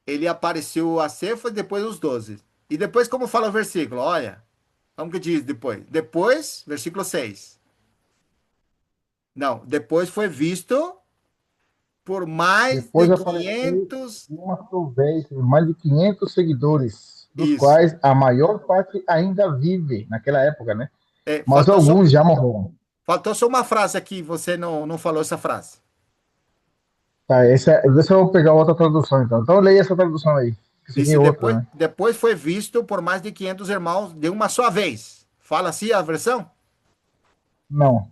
ele apareceu a Cefas e depois aos 12. E depois, como fala o versículo? Olha, como que diz depois? Depois, versículo 6. Não, depois foi visto por mais de depois apareceu 500. uma só vez mais de 500 seguidores, dos Isso. quais a maior parte ainda vive naquela época, né? É, Mas alguns já morreram. faltou só uma frase aqui, você não falou essa frase. Tá, deixa eu pegar outra tradução, então. Então, leia essa tradução aí. Isso aqui Disse é outra, né? depois foi visto por mais de 500 irmãos de uma só vez. Fala assim a versão? Não.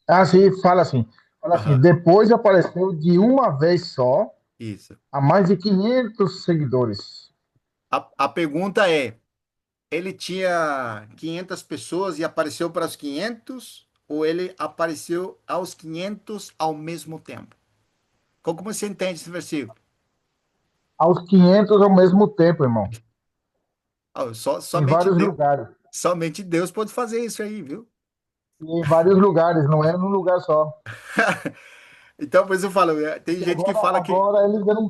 Ah, sim, fala assim. Fala assim, Aham, depois apareceu de uma vez só isso. a mais de 500 seguidores. A pergunta é, ele tinha 500 pessoas e apareceu para os 500 ou ele apareceu aos 500 ao mesmo tempo? Como você entende esse versículo? Aos 500 ao mesmo tempo, irmão. Ah, Em vários lugares. somente Deus pode fazer isso aí, viu? E em vários lugares, não é num lugar só. Então, por isso eu falo, tem Porque gente que fala que. agora ele não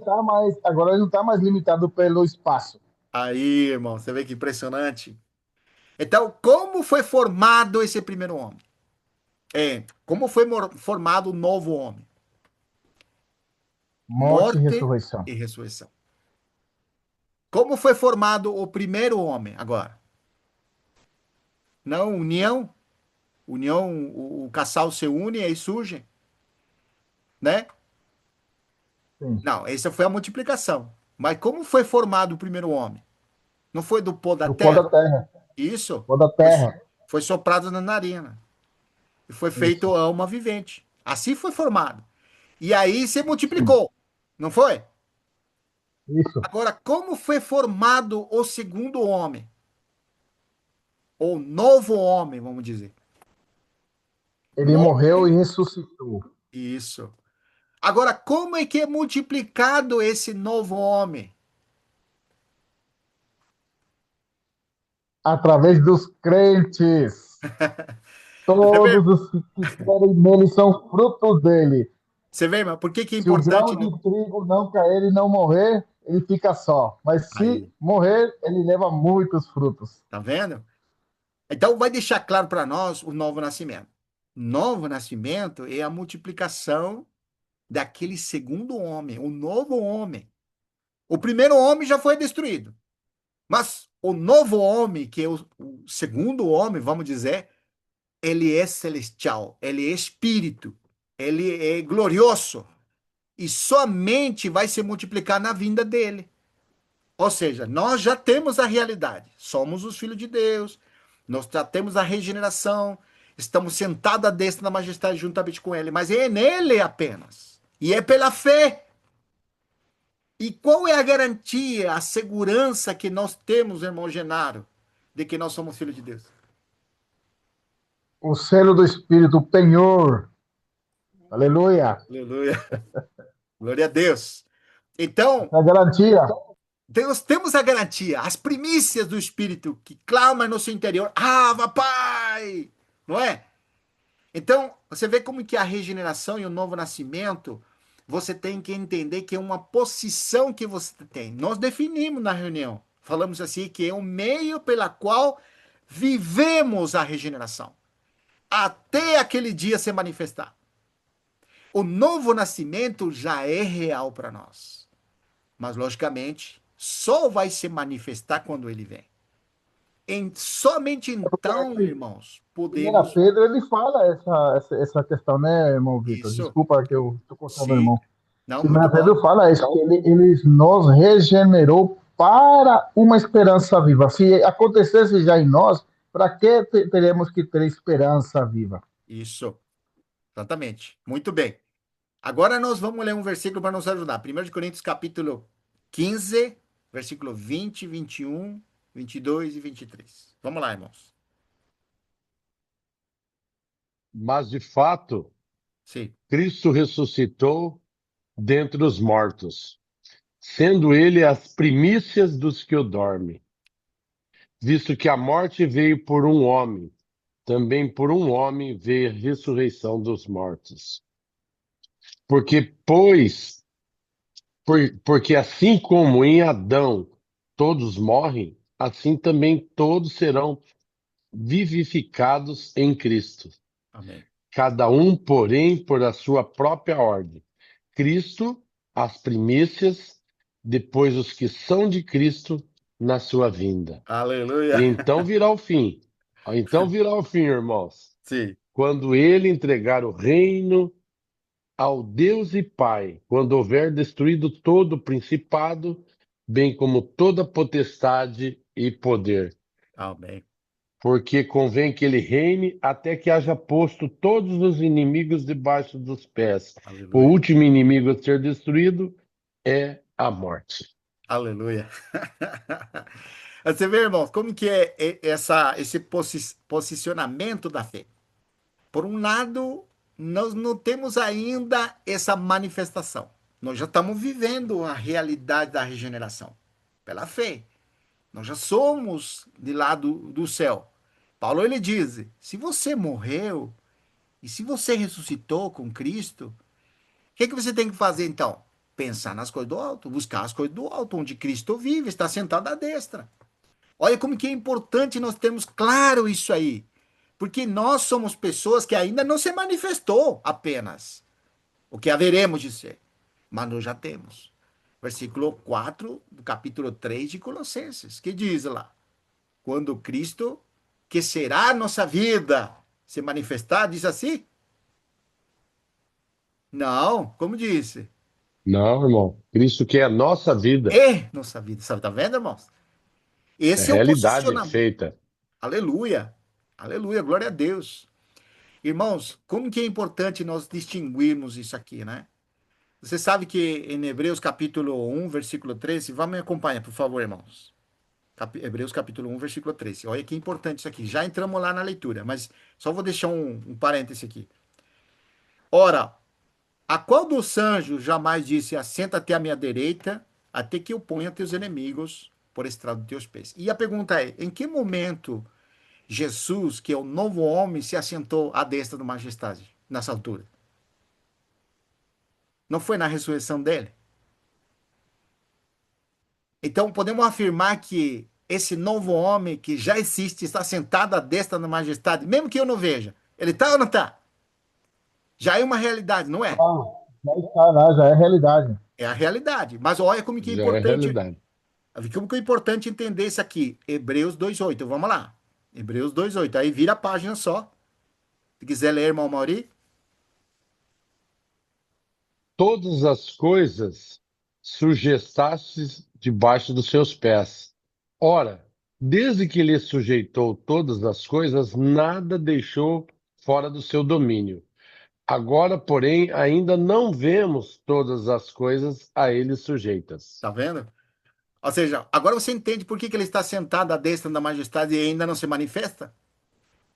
tá mais limitado pelo espaço. Aí, irmão, você vê que impressionante. Então, como foi formado esse primeiro homem? Como foi formado o novo homem? Morte e Morte ressurreição. e ressurreição. Como foi formado o primeiro homem agora? Não, união. União, o casal se une e aí surge, né? Sim. Não, essa foi a multiplicação. Mas como foi formado o primeiro homem? Não foi do pó da Do pó da terra? terra. Isso. Pó da Foi, terra. foi soprado na narina. E foi feito Isso. alma vivente. Assim foi formado. E aí se Sim. multiplicou. Não foi? Isso. Agora, como foi formado o segundo homem? Ou novo homem, vamos dizer. Ele morreu Morte. e ressuscitou. Isso. Agora, como é que é multiplicado esse novo homem? Através dos crentes. Você vê, Todos os que querem nele são frutos dele. você vê, mas por que que é Se o importante? grão de trigo não cair e não morrer, ele fica só. Mas se Aí, morrer, ele leva muitos frutos. tá vendo? Então, vai deixar claro para nós o novo nascimento. Novo nascimento é a multiplicação daquele segundo homem, o novo homem. O primeiro homem já foi destruído. Mas o novo homem, que é o segundo homem, vamos dizer, ele é celestial, ele é espírito, ele é glorioso e somente vai se multiplicar na vinda dele. Ou seja, nós já temos a realidade, somos os filhos de Deus, nós já temos a regeneração, estamos sentados à destra da majestade juntamente com ele, mas é nele apenas. E é pela fé. E qual é a garantia, a segurança que nós temos, irmão Genaro, de que nós somos filhos de Deus? O selo do Espírito, o penhor. Aleluia. Aleluia. Glória a Deus. Então, A garantia. nós temos a garantia, as primícias do Espírito que clama no seu interior, Ava, Pai! Não é? Então, você vê como que a regeneração e o novo nascimento, você tem que entender que é uma posição que você tem. Nós definimos na reunião, falamos assim, que é o meio pela qual vivemos a regeneração, até aquele dia se manifestar. O novo nascimento já é real para nós. Mas, logicamente, só vai se manifestar quando ele vem. Somente então, irmãos, Primeira podemos. Pedro, ele fala essa questão, né, irmão Vitor? Isso, Desculpa que eu estou cortando o sim. irmão. Não, muito Primeira bom. Pedro fala isso, que ele nos regenerou para uma esperança viva. Se acontecesse já em nós, para que teremos que ter esperança viva? Isso, exatamente. Muito bem. Agora nós vamos ler um versículo para nos ajudar. 1 Coríntios capítulo 15, versículo 20, 21, 22 e 23. Vamos lá, irmãos. Mas, de fato, Sim. Cristo ressuscitou dentre os mortos, sendo ele as primícias dos que o dormem. Visto que a morte veio por um homem, também por um homem veio a ressurreição dos mortos. Porque assim como em Adão todos morrem, assim também todos serão vivificados em Cristo. Amém. Cada um, porém, por a sua própria ordem. Cristo, as primícias, depois os que são de Cristo na sua vinda. E Aleluia. então virá o fim. Então virá o fim, irmãos. Sim. Quando ele entregar o reino ao Deus e Pai, quando houver destruído todo o principado, bem como toda potestade e poder. Amém. Porque convém que ele reine até que haja posto todos os inimigos debaixo dos pés. O Aleluia. último inimigo a ser destruído é a morte. Aleluia. Você vê, irmãos, como que esse posicionamento da fé? Por um lado, nós não temos ainda essa manifestação. Nós já estamos vivendo a realidade da regeneração pela fé. Nós já somos de lá do céu. Paulo ele diz: se você morreu e se você ressuscitou com Cristo, o que você tem que fazer então? Pensar nas coisas do alto, buscar as coisas do alto, onde Cristo vive, está sentado à destra. Olha como que é importante nós termos claro isso aí. Porque nós somos pessoas que ainda não se manifestou apenas o que haveremos de ser, mas nós já temos. Versículo 4 do capítulo 3 de Colossenses, que diz lá: quando Cristo, que será a nossa vida, se manifestar, diz assim? Não, como disse? Não, irmão. Cristo que é a nossa vida. É nossa vida, sabe? Tá vendo, irmãos? É Esse é o realidade posicionamento. feita. Aleluia, aleluia, glória a Deus. Irmãos, como que é importante nós distinguirmos isso aqui, né? Você sabe que em Hebreus capítulo 1, versículo 13, vá me acompanhar, por favor, irmãos. Hebreus capítulo 1, versículo 13. Olha que importante isso aqui. Já entramos lá na leitura, mas só vou deixar um parêntese aqui. Ora, a qual dos anjos jamais disse: assenta-te à minha direita, até que eu ponha teus inimigos por estrado dos teus pés? E a pergunta é: em que momento Jesus, que é o novo homem, se assentou à destra do majestade, nessa altura? Não foi na ressurreição dele? Então, podemos afirmar que esse novo homem que já existe, está sentado à destra da majestade, mesmo que eu não veja. Ele está ou não está? Já é uma realidade, não é? Ah, já está lá, já é realidade. É a realidade. Mas olha como que é Já é importante, realidade. como que é importante entender isso aqui. Hebreus 2:8. Vamos lá. Hebreus 2:8. Aí vira a página só. Se quiser ler, irmão Mauri. Todas as coisas sujeitastes debaixo dos seus pés. Ora, desde que lhe sujeitou todas as coisas, nada deixou fora do seu domínio. Agora, porém, ainda não vemos todas as coisas a ele sujeitas. Tá vendo? Ou seja, agora você entende por que ele está sentado à destra da majestade e ainda não se manifesta?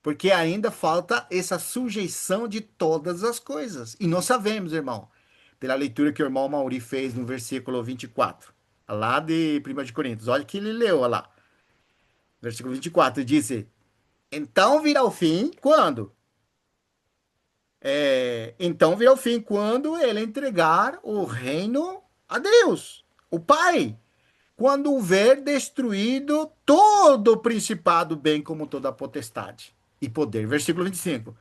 Porque ainda falta essa sujeição de todas as coisas. E nós sabemos, irmão, pela leitura que o irmão Mauri fez no versículo 24, lá de 1 de Coríntios. Olha que ele leu, olha lá. Versículo 24 diz: então virá o fim, quando? Então virá o fim, quando ele entregar o reino a Deus, o Pai. Quando houver destruído todo o principado, bem como toda a potestade e poder. Versículo 25.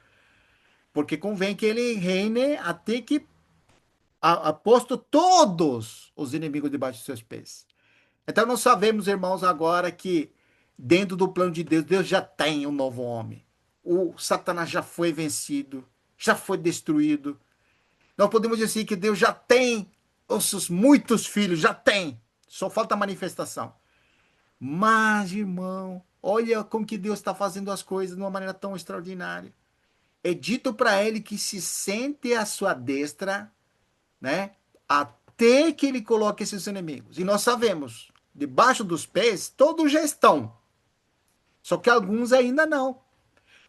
Porque convém que ele reine até que posto todos os inimigos debaixo dos seus pés. Então nós sabemos, irmãos, agora que dentro do plano de Deus, Deus já tem um novo homem. O Satanás já foi vencido, já foi destruído. Nós podemos dizer que Deus já tem os seus muitos filhos, já tem. Só falta a manifestação. Mas, irmão, olha como que Deus está fazendo as coisas de uma maneira tão extraordinária. É dito para ele que se sente à sua destra, né? Até que ele coloque esses inimigos. E nós sabemos, debaixo dos pés, todos já estão. Só que alguns ainda não.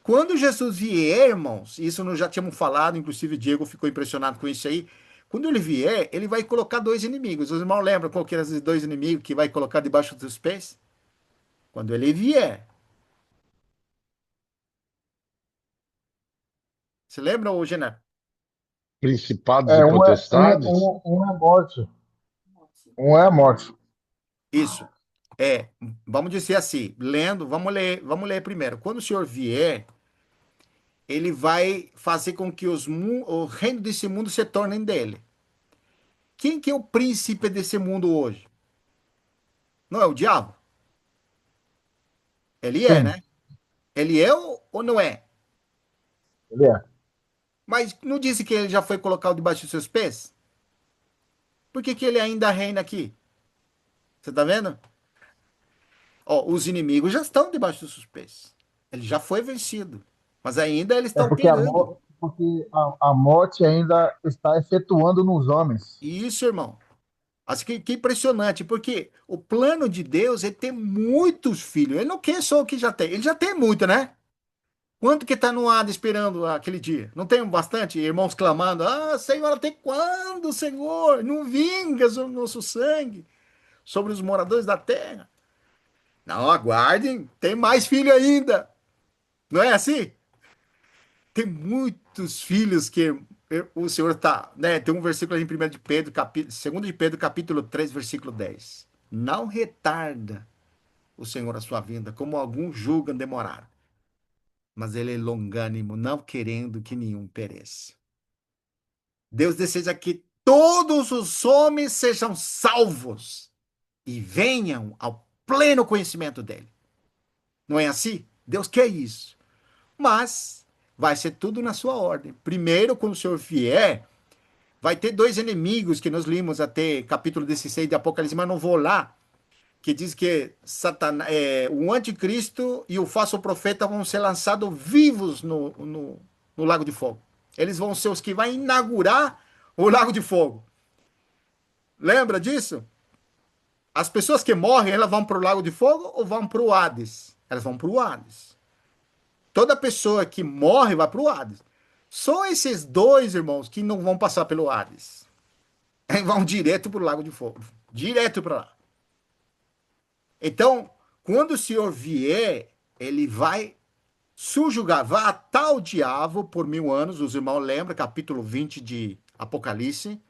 Quando Jesus vier, irmãos, isso nós já tínhamos falado, inclusive o Diego ficou impressionado com isso aí. Quando ele vier, ele vai colocar dois inimigos. Os irmãos lembram qual que eram esses dois inimigos que vai colocar debaixo dos pés? Quando ele vier. Você lembra, ô Gené? Principados e É, potestades? um é morte. Um é a morte. Isso. É, vamos dizer assim, lendo, vamos ler primeiro. Quando o Senhor vier, ele vai fazer com que o reino desse mundo se tornem dele. Quem que é o príncipe desse mundo hoje? Não é o diabo? Ele é, Sim, né? Ele é ou não é? ele é. Mas não disse que ele já foi colocado debaixo dos seus pés? Por que que ele ainda reina aqui? Você tá vendo? Ó, os inimigos já estão debaixo dos seus pés. Ele já foi vencido. Mas ainda eles É estão operando. porque a morte ainda está efetuando nos homens. Isso, irmão. Assim que impressionante, porque o plano de Deus é ter muitos filhos. Ele não quer só o que já tem. Ele já tem muito, né? Quanto que está no ar esperando aquele dia? Não tem bastante irmãos clamando: Ah, Senhor, até quando, Senhor? Não vingas o nosso sangue sobre os moradores da terra. Não, aguardem, tem mais filho ainda. Não é assim? Tem muitos filhos que o Senhor está, né? Tem um versículo aí em 1 de Pedro, 2 de Pedro, capítulo 3, versículo 10. Não retarda o Senhor a sua vinda, como alguns julgam demorar, mas ele é longânimo, não querendo que nenhum pereça. Deus deseja que todos os homens sejam salvos e venham ao pleno conhecimento dele. Não é assim? Deus quer isso. Mas vai ser tudo na sua ordem. Primeiro, quando o Senhor vier, vai ter dois inimigos que nós limos até capítulo 16 de Apocalipse, mas não vou lá, que diz que Satanás, o anticristo e o falso profeta vão ser lançados vivos no lago de fogo. Eles vão ser os que vão inaugurar o lago de fogo. Lembra disso? As pessoas que morrem, elas vão para o lago de fogo ou vão para o Hades? Elas vão para o Hades. Toda pessoa que morre vai para o Hades. Só esses dois, irmãos, que não vão passar pelo Hades. Vão direto para o lago de fogo. Direto para lá. Então, quando o Senhor vier, ele vai subjugar, vai atar o diabo por 1000 anos. Os irmãos lembram, capítulo 20 de Apocalipse.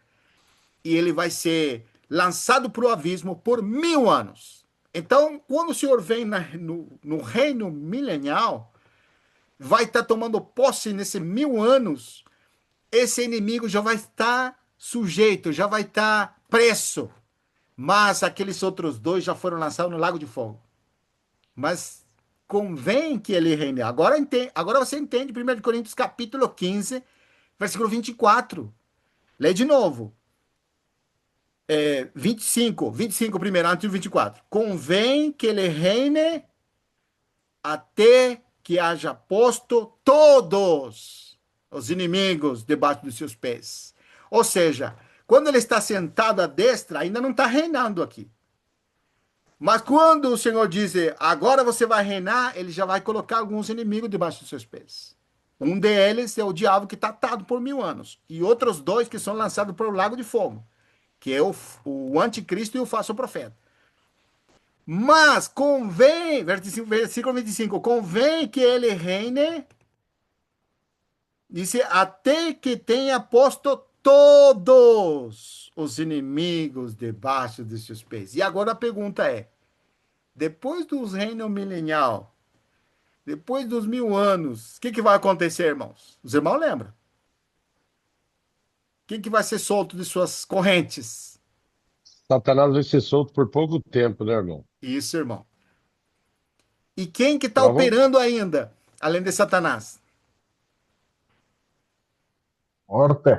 E ele vai ser lançado para o abismo por 1000 anos. Então, quando o Senhor vem no reino milenial, vai estar tomando posse nesses 1000 anos, esse inimigo já vai estar sujeito, já vai estar preso. Mas aqueles outros dois já foram lançados no lago de fogo. Mas convém que ele reine. Agora você entende 1 Coríntios capítulo 15, versículo 24. Lê de novo. 25 primeiro, antes do 24. Convém que ele reine até que haja posto todos os inimigos debaixo dos seus pés. Ou seja, quando ele está sentado à destra, ainda não está reinando aqui. Mas quando o Senhor diz, agora você vai reinar, ele já vai colocar alguns inimigos debaixo dos seus pés. Um deles é o diabo que está atado por 1000 anos. E outros dois que são lançados para o lago de fogo, que é o anticristo e o falso profeta. Mas convém, versículo 25, convém que ele reine, disse, até que tenha posto todos os inimigos debaixo de seus pés. E agora a pergunta é, depois dos reinos milenial, depois dos 1000 anos, o que vai acontecer, irmãos? Os irmãos lembram? Quem que vai ser solto de suas correntes? Satanás vai ser solto por pouco tempo, né, irmão? Isso, irmão. E quem que está Nós vamos... operando ainda, além de Satanás? Morte.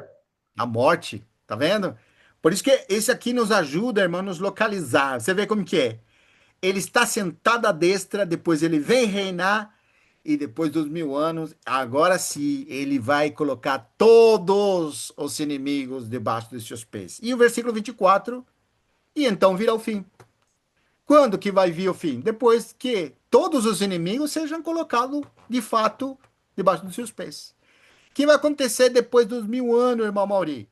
A morte, tá vendo? Por isso que esse aqui nos ajuda, irmão, a nos localizar. Você vê como que é? Ele está sentado à destra, depois ele vem reinar, e depois dos 1000 anos, agora sim, ele vai colocar todos os inimigos debaixo dos seus pés. E o versículo 24, e então virá o fim. Quando que vai vir o fim? Depois que todos os inimigos sejam colocados, de fato, debaixo dos seus pés. O que vai acontecer depois dos 1000 anos, irmão Mauri?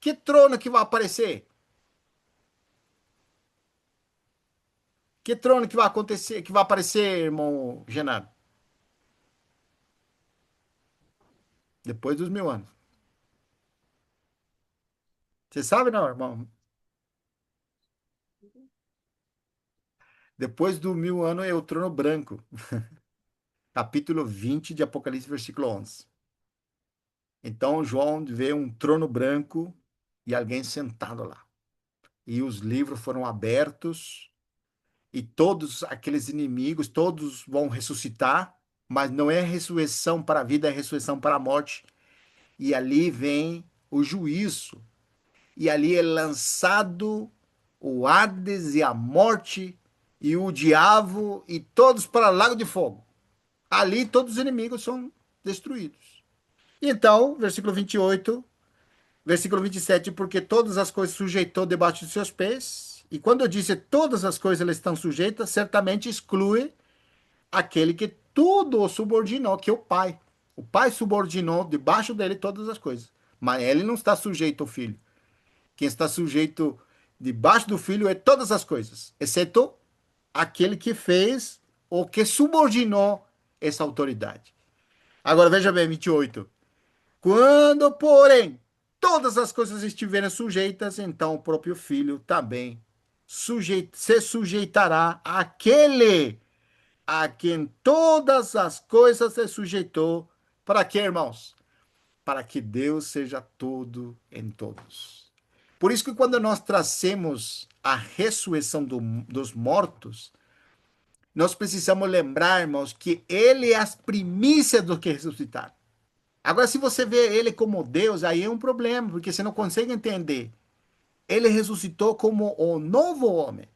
Que trono que vai aparecer? Que trono que vai acontecer, que vai aparecer, irmão Genaro? Depois dos 1000 anos. Você sabe, não, irmão? Depois do 1000 anos é o trono branco. Capítulo 20 de Apocalipse, versículo 11. Então, João vê um trono branco e alguém sentado lá. E os livros foram abertos e todos aqueles inimigos, todos vão ressuscitar, mas não é ressurreição para a vida, é ressurreição para a morte. E ali vem o juízo. E ali é lançado o Hades e a morte e o diabo e todos para o lago de fogo. Ali todos os inimigos são destruídos. Então, versículo 28, versículo 27, porque todas as coisas sujeitou debaixo de seus pés. E quando eu disse todas as coisas elas estão sujeitas, certamente exclui aquele que tudo o subordinou, que é o pai. O pai subordinou debaixo dele todas as coisas. Mas ele não está sujeito ao filho. Quem está sujeito debaixo do filho é todas as coisas, exceto aquele que fez ou que subordinou essa autoridade. Agora veja bem, 28. Quando, porém, todas as coisas estiverem sujeitas, então o próprio filho também se sujeitará àquele a quem todas as coisas se sujeitou. Para quê, irmãos? Para que Deus seja todo em todos. Por isso que quando nós trazemos a ressurreição dos mortos, nós precisamos lembrar, irmãos, que ele é as primícias do que ressuscitaram. Agora, se você vê ele como Deus, aí é um problema, porque você não consegue entender. Ele ressuscitou como o novo homem.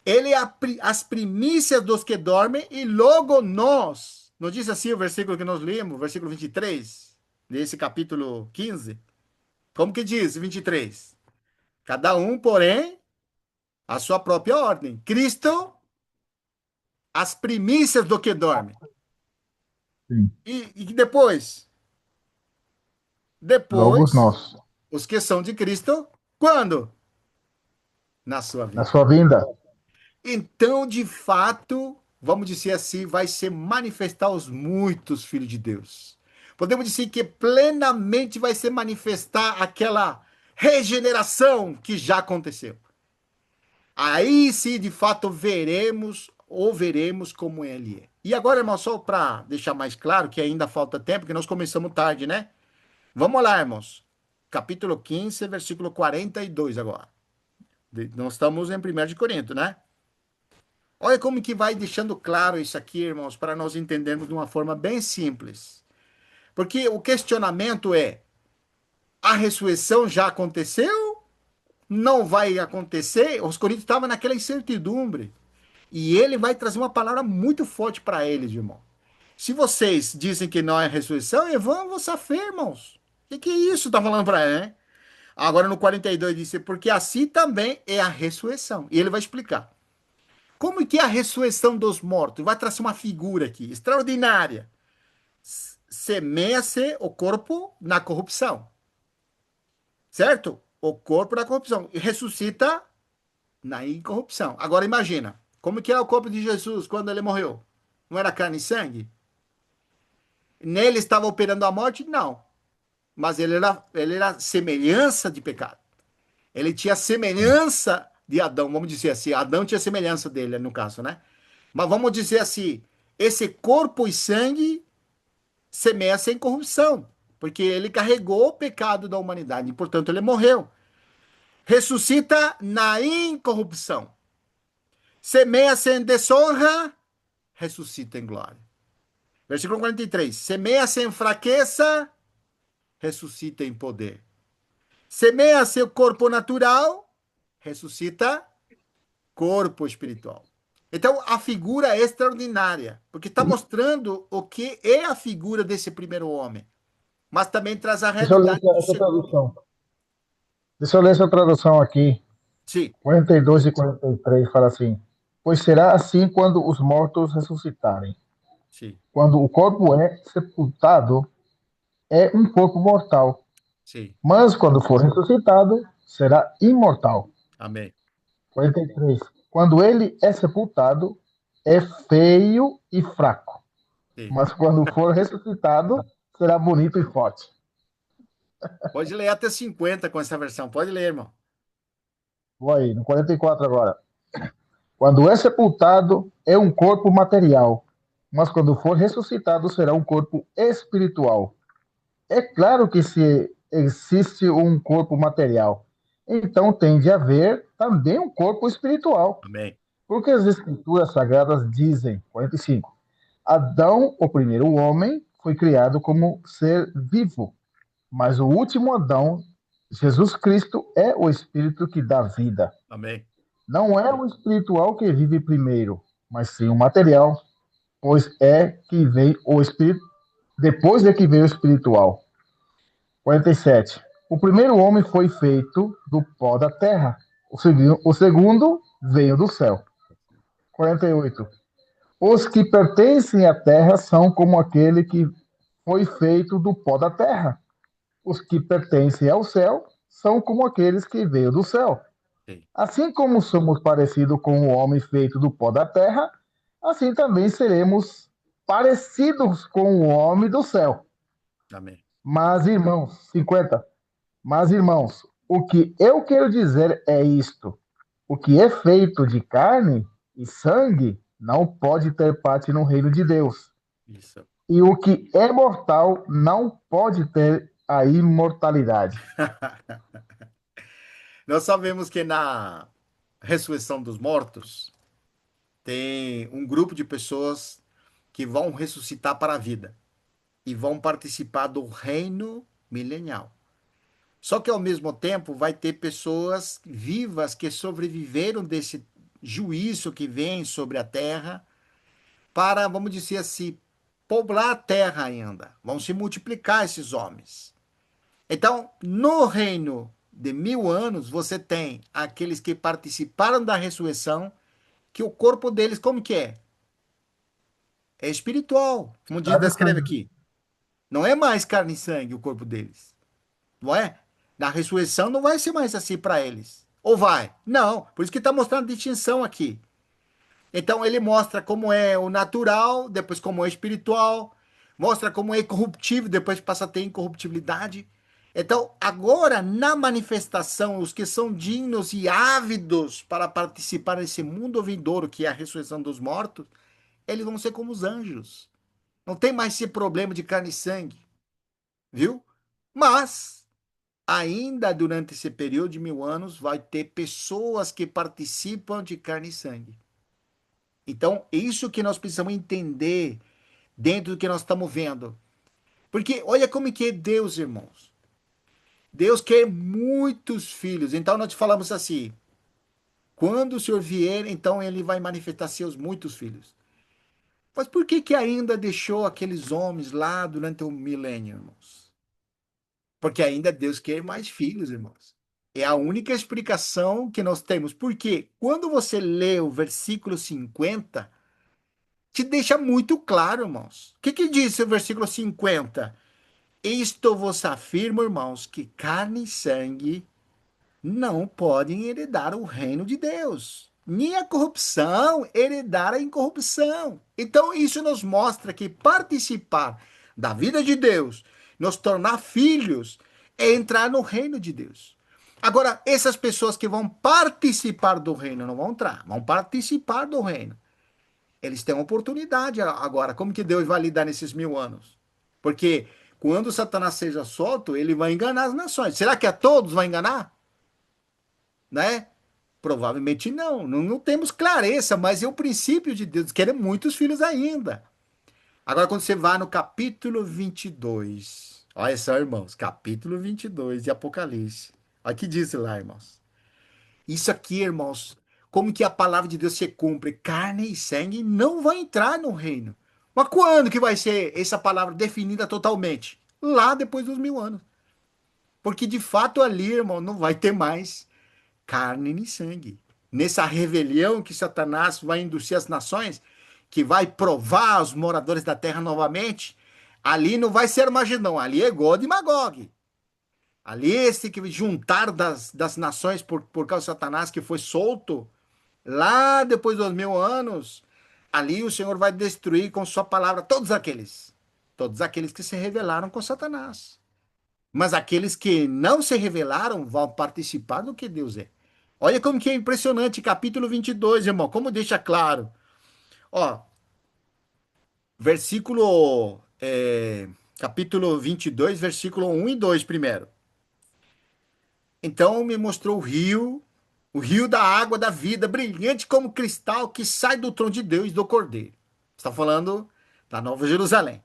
Ele é as primícias dos que dormem e logo nós. Não diz assim o versículo que nós lemos, versículo 23, desse capítulo 15? Como que diz, 23? Cada um, porém, a sua própria ordem. Cristo, as primícias do que dorme. Sim. E depois? Logo Depois, nós, os que são de Cristo, quando? Na sua na vida. sua vinda. Então, de fato, vamos dizer assim, vai se manifestar os muitos filhos de Deus. Podemos dizer que plenamente vai se manifestar aquela regeneração que já aconteceu. Aí sim, de fato, veremos ou veremos como ele é. E agora, irmão, só para deixar mais claro, que ainda falta tempo, que nós começamos tarde, né? Vamos lá, irmãos. Capítulo 15, versículo 42 agora. Nós estamos em 1 de Corinto, né? Olha como que vai deixando claro isso aqui, irmãos, para nós entendermos de uma forma bem simples. Porque o questionamento é: a ressurreição já aconteceu? Não vai acontecer? Os coríntios estavam naquela incertidumbre. E ele vai trazer uma palavra muito forte para eles, irmão. Se vocês dizem que não é ressurreição, vão vossa fé, irmãos. O que é isso? Está falando para ele, né? Agora no 42 diz: porque assim também é a ressurreição. E ele vai explicar. Como que é a ressurreição dos mortos? Vai trazer uma figura aqui, extraordinária. Semeia-se o corpo na corrupção. Certo? O corpo na corrupção. E ressuscita na incorrupção. Agora imagina, como que era o corpo de Jesus quando ele morreu? Não era carne e sangue? Nele estava operando a morte? Não. Mas ele era semelhança de pecado. Ele tinha semelhança de Adão, vamos dizer assim. Adão tinha semelhança dele, no caso, né? Mas vamos dizer assim, esse corpo e sangue semeia-se em corrupção, porque ele carregou o pecado da humanidade, e portanto ele morreu. Ressuscita na incorrupção. Semeia-se em desonra, ressuscita em glória. Versículo 43. Semeia-se em fraqueza, ressuscita em poder. Semeia-se o corpo natural, ressuscita corpo espiritual. Então, a figura é extraordinária, porque está mostrando o que é a figura desse primeiro homem, mas também traz a Deixa eu ler realidade do essa segundo. tradução. Deixa eu ler essa tradução aqui. Sim, 42 e 43 fala assim: pois será assim quando os mortos ressuscitarem. sim, Quando o corpo é sepultado, é um corpo mortal. sim. Mas quando for ressuscitado, será imortal. Amém. 43. Quando ele é sepultado, é feio e fraco. Sim. Mas quando for ressuscitado, será bonito e forte. Pode ler até 50 com essa versão. Pode ler, irmão. Vou aí, no 44 agora. Quando é sepultado, é um corpo material. Mas quando for ressuscitado, será um corpo espiritual. É claro que se existe um corpo material, então tem de haver também um corpo espiritual. Amém. Porque as escrituras sagradas dizem, 45, Adão, o primeiro homem, foi criado como ser vivo, mas o último Adão, Jesus Cristo, é o espírito que dá vida. Amém. Não é o espiritual que vive primeiro, mas sim o material, pois é que vem o espírito, depois é que vem o espiritual. 47. O primeiro homem foi feito do pó da terra, o segundo veio do céu. 48. Os que pertencem à terra são como aquele que foi feito do pó da terra. Os que pertencem ao céu são como aqueles que veio do céu. Sim. Assim como somos parecidos com o homem feito do pó da terra, assim também seremos parecidos com o homem do céu. Amém. Mas, irmãos, 50. Mas, irmãos, o que eu quero dizer é isto: o que é feito de carne e sangue não pode ter parte no reino de Deus. Isso. E o que é mortal não pode ter a imortalidade. Nós sabemos que na ressurreição dos mortos tem um grupo de pessoas que vão ressuscitar para a vida e vão participar do reino milenial. Só que ao mesmo tempo vai ter pessoas vivas que sobreviveram desse juízo que vem sobre a terra para, vamos dizer assim, poblar a terra ainda. Vão se multiplicar esses homens. Então, no reino de 1000 anos, você tem aqueles que participaram da ressurreição, que o corpo deles, como que é? É espiritual, como diz, descreve aqui. Não é mais carne e sangue o corpo deles. Não é? Na ressurreição não vai ser mais assim para eles. Ou vai? Não. Por isso que está mostrando a distinção aqui. Então ele mostra como é o natural, depois como é o espiritual, mostra como é corruptível, depois passa a ter incorruptibilidade. Então, agora, na manifestação, os que são dignos e ávidos para participar desse mundo vindouro, que é a ressurreição dos mortos, eles vão ser como os anjos. Não tem mais esse problema de carne e sangue, viu? Mas, ainda durante esse período de 1000 anos, vai ter pessoas que participam de carne e sangue. Então, é isso que nós precisamos entender dentro do que nós estamos vendo. Porque olha como que é Deus, irmãos. Deus quer muitos filhos. Então nós te falamos assim: quando o Senhor vier, então ele vai manifestar seus muitos filhos. Mas por que que ainda deixou aqueles homens lá durante o milênio, irmãos? Porque ainda Deus quer mais filhos, irmãos. É a única explicação que nós temos. Porque quando você lê o versículo 50 te deixa muito claro, irmãos. O que que diz o versículo 50? Isto vos afirmo, irmãos, que carne e sangue não podem heredar o reino de Deus, nem a corrupção heredar a incorrupção. Então, isso nos mostra que participar da vida de Deus, nos tornar filhos, é entrar no reino de Deus. Agora, essas pessoas que vão participar do reino não vão entrar, vão participar do reino. Eles têm uma oportunidade agora. Como que Deus vai lidar nesses 1000 anos? Porque quando Satanás seja solto, ele vai enganar as nações. Será que a todos vai enganar? Né? Provavelmente não. Não temos clareza, mas é o princípio de Deus. Querem muitos filhos ainda. Agora, quando você vai no capítulo 22, olha só, irmãos, capítulo 22 de Apocalipse. Olha o que diz lá, irmãos. Isso aqui, irmãos, como que a palavra de Deus se cumpre? Carne e sangue não vão entrar no reino. Mas quando que vai ser essa palavra definida totalmente? Lá depois dos 1000 anos. Porque de fato ali, irmão, não vai ter mais carne nem sangue. Nessa rebelião que Satanás vai induzir as nações, que vai provar os moradores da terra novamente, ali não vai ser Armagedão, ali é Gog e Magog. Ali esse que juntar das nações por causa de Satanás que foi solto, lá depois dos 1000 anos, ali o Senhor vai destruir com sua palavra todos aqueles que se rebelaram com Satanás. Mas aqueles que não se rebelaram vão participar do que Deus é. Olha como que é impressionante, capítulo 22, irmão, como deixa claro. Ó, versículo, capítulo 22, versículo 1 e 2 primeiro. Então me mostrou o rio da água da vida, brilhante como cristal que sai do trono de Deus e do Cordeiro. Está falando da Nova Jerusalém.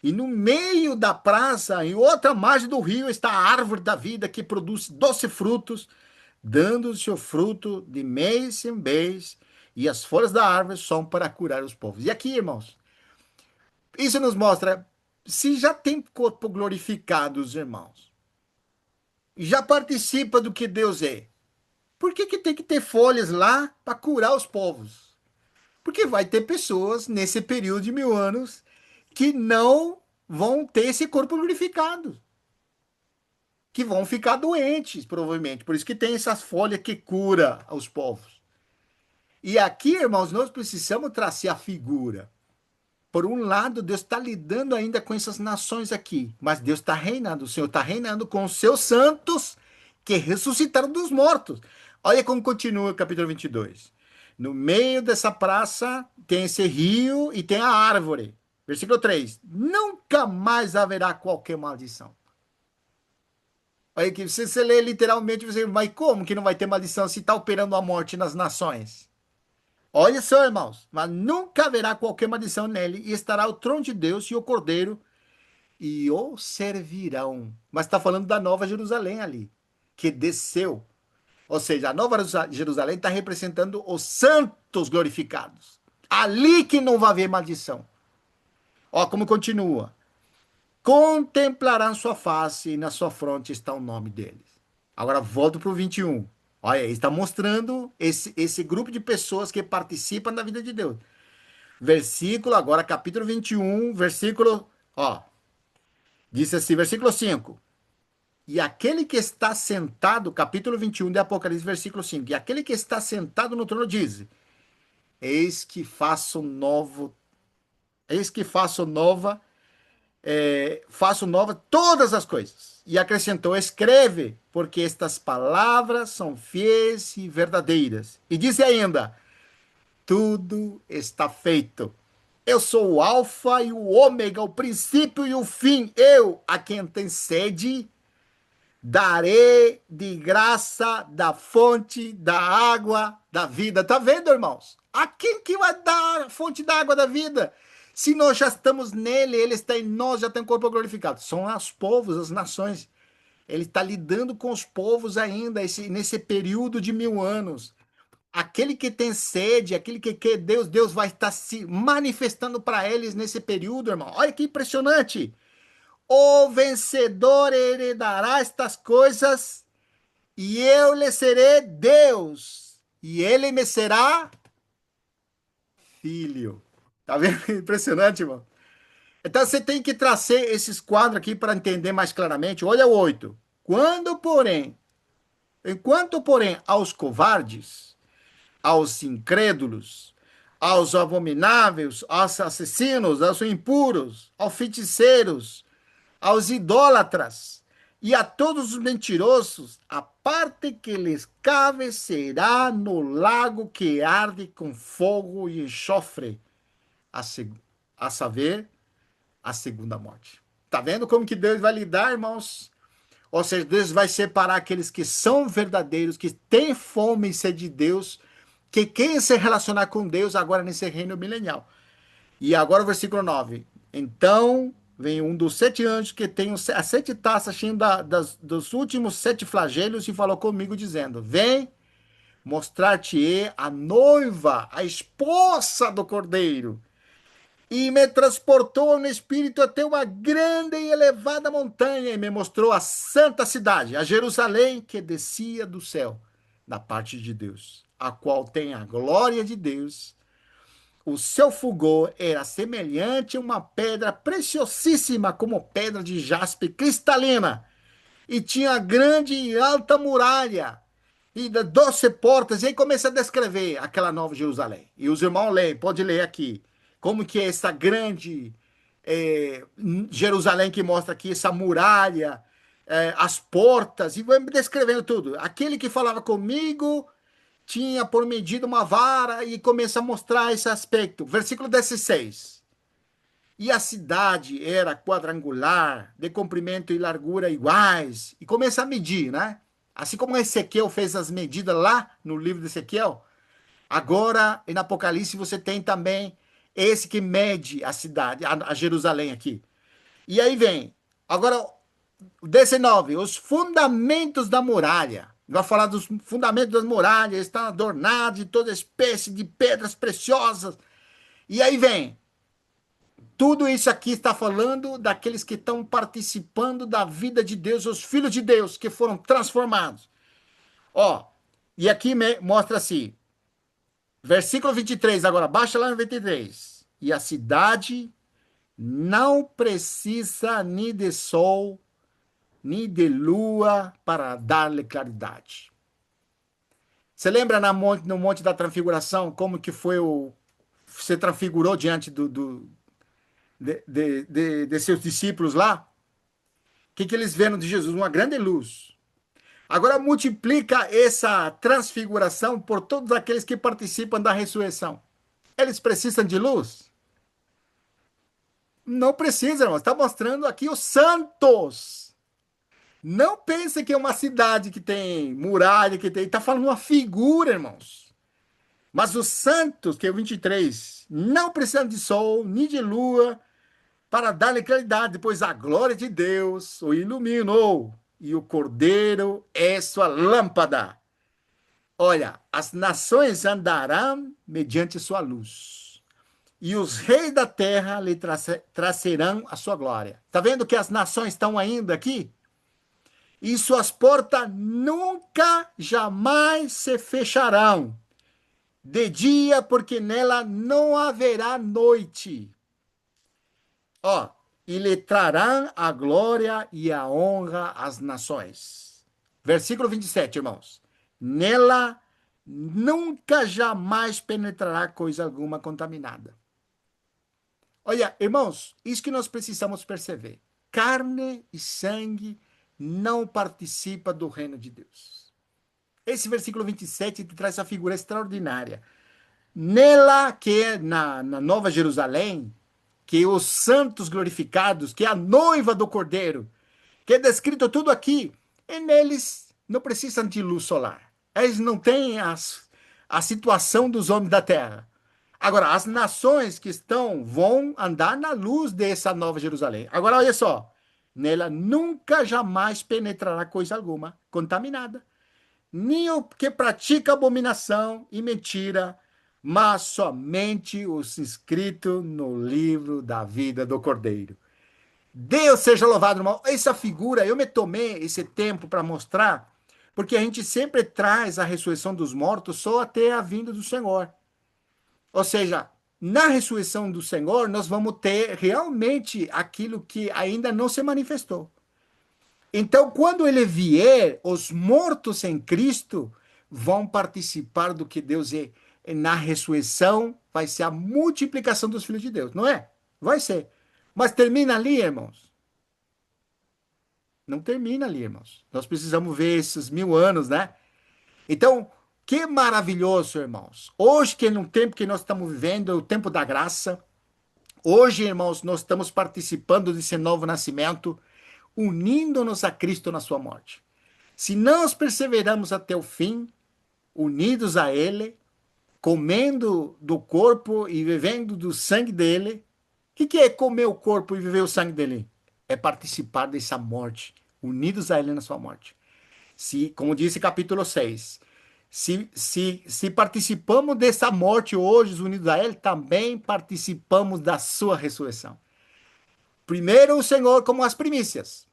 E no meio da praça, em outra margem do rio, está a árvore da vida que produz 12 frutos, dando o seu fruto de mês em mês, e as folhas da árvore são para curar os povos. E aqui, irmãos, isso nos mostra, se já tem corpo glorificado, os irmãos, já participa do que Deus é, por que que tem que ter folhas lá para curar os povos? Porque vai ter pessoas nesse período de 1000 anos que não vão ter esse corpo glorificado, que vão ficar doentes, provavelmente. Por isso que tem essas folhas que cura os povos. E aqui, irmãos, nós precisamos traçar a figura. Por um lado, Deus está lidando ainda com essas nações aqui, mas Deus está reinando, o Senhor está reinando com os seus santos que ressuscitaram dos mortos. Olha como continua o capítulo 22. No meio dessa praça tem esse rio e tem a árvore. Versículo 3. Nunca mais haverá qualquer maldição. Olha aqui, se você lê literalmente, você vai, como que não vai ter maldição se está operando a morte nas nações? Olha só, irmãos, mas nunca haverá qualquer maldição nele, e estará o trono de Deus e o Cordeiro, e o servirão. Mas está falando da Nova Jerusalém ali, que desceu. Ou seja, a Nova Jerusalém está representando os santos glorificados. Ali que não vai haver maldição. Ó, como continua. Contemplarão sua face, e na sua fronte está o nome deles. Agora volto para o 21. Olha, ele está mostrando esse grupo de pessoas que participam da vida de Deus. Versículo, agora capítulo 21, versículo, ó. Diz assim, versículo 5. E aquele que está sentado, capítulo 21 de Apocalipse, versículo 5. E aquele que está sentado no trono diz: Eis que faço nova todas as coisas. E acrescentou: escreve, porque estas palavras são fiéis e verdadeiras. E diz ainda: tudo está feito. Eu sou o alfa e o ômega, o princípio e o fim. Eu, a quem tem sede, darei de graça da fonte da água da vida. Tá vendo, irmãos? A quem que vai dar a fonte da água da vida? Se nós já estamos nele, ele está em nós, já tem um corpo glorificado. São os povos, as nações. Ele está lidando com os povos ainda, nesse período de 1000 anos. Aquele que tem sede, aquele que quer Deus, Deus vai estar se manifestando para eles nesse período, irmão. Olha que impressionante. O vencedor herdará estas coisas, e eu lhe serei Deus, e ele me será filho. Tá vendo? Impressionante, irmão. Então você tem que trazer esses quadros aqui para entender mais claramente. Olha o 8. Enquanto, porém, aos covardes, aos incrédulos, aos abomináveis, aos assassinos, aos impuros, aos feiticeiros, aos idólatras e a todos os mentirosos, a parte que lhes cabe será no lago que arde com fogo e enxofre, a saber, a segunda morte. Tá vendo como que Deus vai lidar, irmãos? Ou seja, Deus vai separar aqueles que são verdadeiros, que têm fome e sede de Deus, que querem se relacionar com Deus agora nesse reino milenial. E agora o versículo 9. Então vem um dos 7 anjos que tem as 7 taças cheias dos últimos 7 flagelos e falou comigo dizendo: vem mostrar-te a noiva, a esposa do Cordeiro. E me transportou no espírito até uma grande e elevada montanha e me mostrou a santa cidade, a Jerusalém, que descia do céu, da parte de Deus, a qual tem a glória de Deus. O seu fulgor era semelhante a uma pedra preciosíssima, como pedra de jaspe cristalina, e tinha grande e alta muralha, e 12 portas, e aí começa a descrever aquela nova Jerusalém. E os irmãos leem, pode ler aqui, como que é essa grande Jerusalém que mostra aqui, essa muralha, as portas, e vai descrevendo tudo. Aquele que falava comigo tinha por medida uma vara, e começa a mostrar esse aspecto. Versículo 16. E a cidade era quadrangular, de comprimento e largura iguais, e começa a medir, né? Assim como Ezequiel fez as medidas lá no livro de Ezequiel, agora em Apocalipse você tem também esse que mede a cidade, a Jerusalém aqui. E aí vem, agora, 19, os fundamentos da muralha. Vai falar dos fundamentos das muralhas, estão adornados de toda espécie de pedras preciosas. E aí vem, tudo isso aqui está falando daqueles que estão participando da vida de Deus, os filhos de Deus, que foram transformados. Ó, e aqui mostra assim, Versículo 23, agora, baixa lá no 23. E a cidade não precisa nem de sol, nem de lua para dar-lhe claridade. Você lembra no Monte da Transfiguração, como que foi se transfigurou diante de seus discípulos lá? O que eles viram de Jesus? Uma grande luz. Agora multiplica essa transfiguração por todos aqueles que participam da ressurreição. Eles precisam de luz? Não precisam, irmãos. Está mostrando aqui os santos. Não pense que é uma cidade que tem muralha, que tem. Está falando uma figura, irmãos. Mas os santos, que é o 23, não precisam de sol, nem de lua, para dar-lhe claridade, pois a glória de Deus o iluminou, e o Cordeiro é sua lâmpada. Olha, as nações andarão mediante sua luz, e os reis da terra lhe tracerão a sua glória. Está vendo que as nações estão ainda aqui? E suas portas nunca, jamais se fecharão de dia, porque nela não haverá noite. Ó, e lhe trarão a glória e a honra às nações. Versículo 27, irmãos. Nela nunca, jamais penetrará coisa alguma contaminada. Olha, irmãos, isso que nós precisamos perceber. Carne e sangue não participa do reino de Deus. Esse versículo 27 te traz essa figura extraordinária. Nela, que é na Nova Jerusalém, que é os santos glorificados, que é a noiva do Cordeiro, que é descrito tudo aqui, e neles não precisam de luz solar. Eles não têm a situação dos homens da terra. Agora, as nações que vão andar na luz dessa Nova Jerusalém. Agora, olha só. Nela nunca, jamais penetrará coisa alguma contaminada. Nem o que pratica abominação e mentira, mas somente os inscritos no livro da vida do Cordeiro. Deus seja louvado, irmão. Essa figura, eu me tomei esse tempo para mostrar, porque a gente sempre traz a ressurreição dos mortos só até a vinda do Senhor. Ou seja, na ressurreição do Senhor, nós vamos ter realmente aquilo que ainda não se manifestou. Então, quando ele vier, os mortos em Cristo vão participar do que Deus é. Na ressurreição, vai ser a multiplicação dos filhos de Deus, não é? Vai ser. Mas termina ali, irmãos? Não termina ali, irmãos. Nós precisamos ver esses 1000 anos, né? Então, que maravilhoso, irmãos. Hoje, que no tempo que nós estamos vivendo, é o tempo da graça. Hoje, irmãos, nós estamos participando desse novo nascimento, unindo-nos a Cristo na sua morte. Se nós perseveramos até o fim, unidos a Ele, comendo do corpo e vivendo do sangue dele. O que é comer o corpo e viver o sangue dele? É participar dessa morte, unidos a ele na sua morte. Se, como disse capítulo 6, se participamos dessa morte hoje, unidos a ele, também participamos da sua ressurreição. Primeiro o Senhor como as primícias.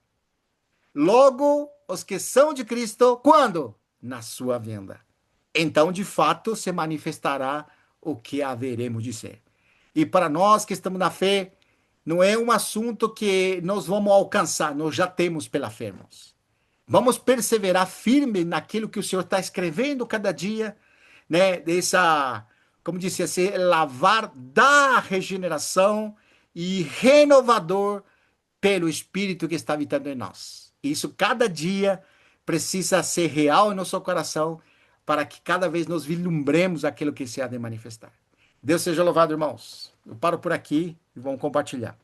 Logo, os que são de Cristo, quando? Na sua vinda. Então, de fato, se manifestará o que haveremos de ser. E para nós que estamos na fé, não é um assunto que nós vamos alcançar, nós já temos pela fé, irmãos. Vamos perseverar firme naquilo que o Senhor está escrevendo cada dia, né? Como disse assim, lavar da regeneração e renovador pelo Espírito que está habitando em nós. Isso cada dia precisa ser real em nosso coração, para que cada vez nos vislumbremos aquilo que se há de manifestar. Deus seja louvado, irmãos. Eu paro por aqui e vamos compartilhar.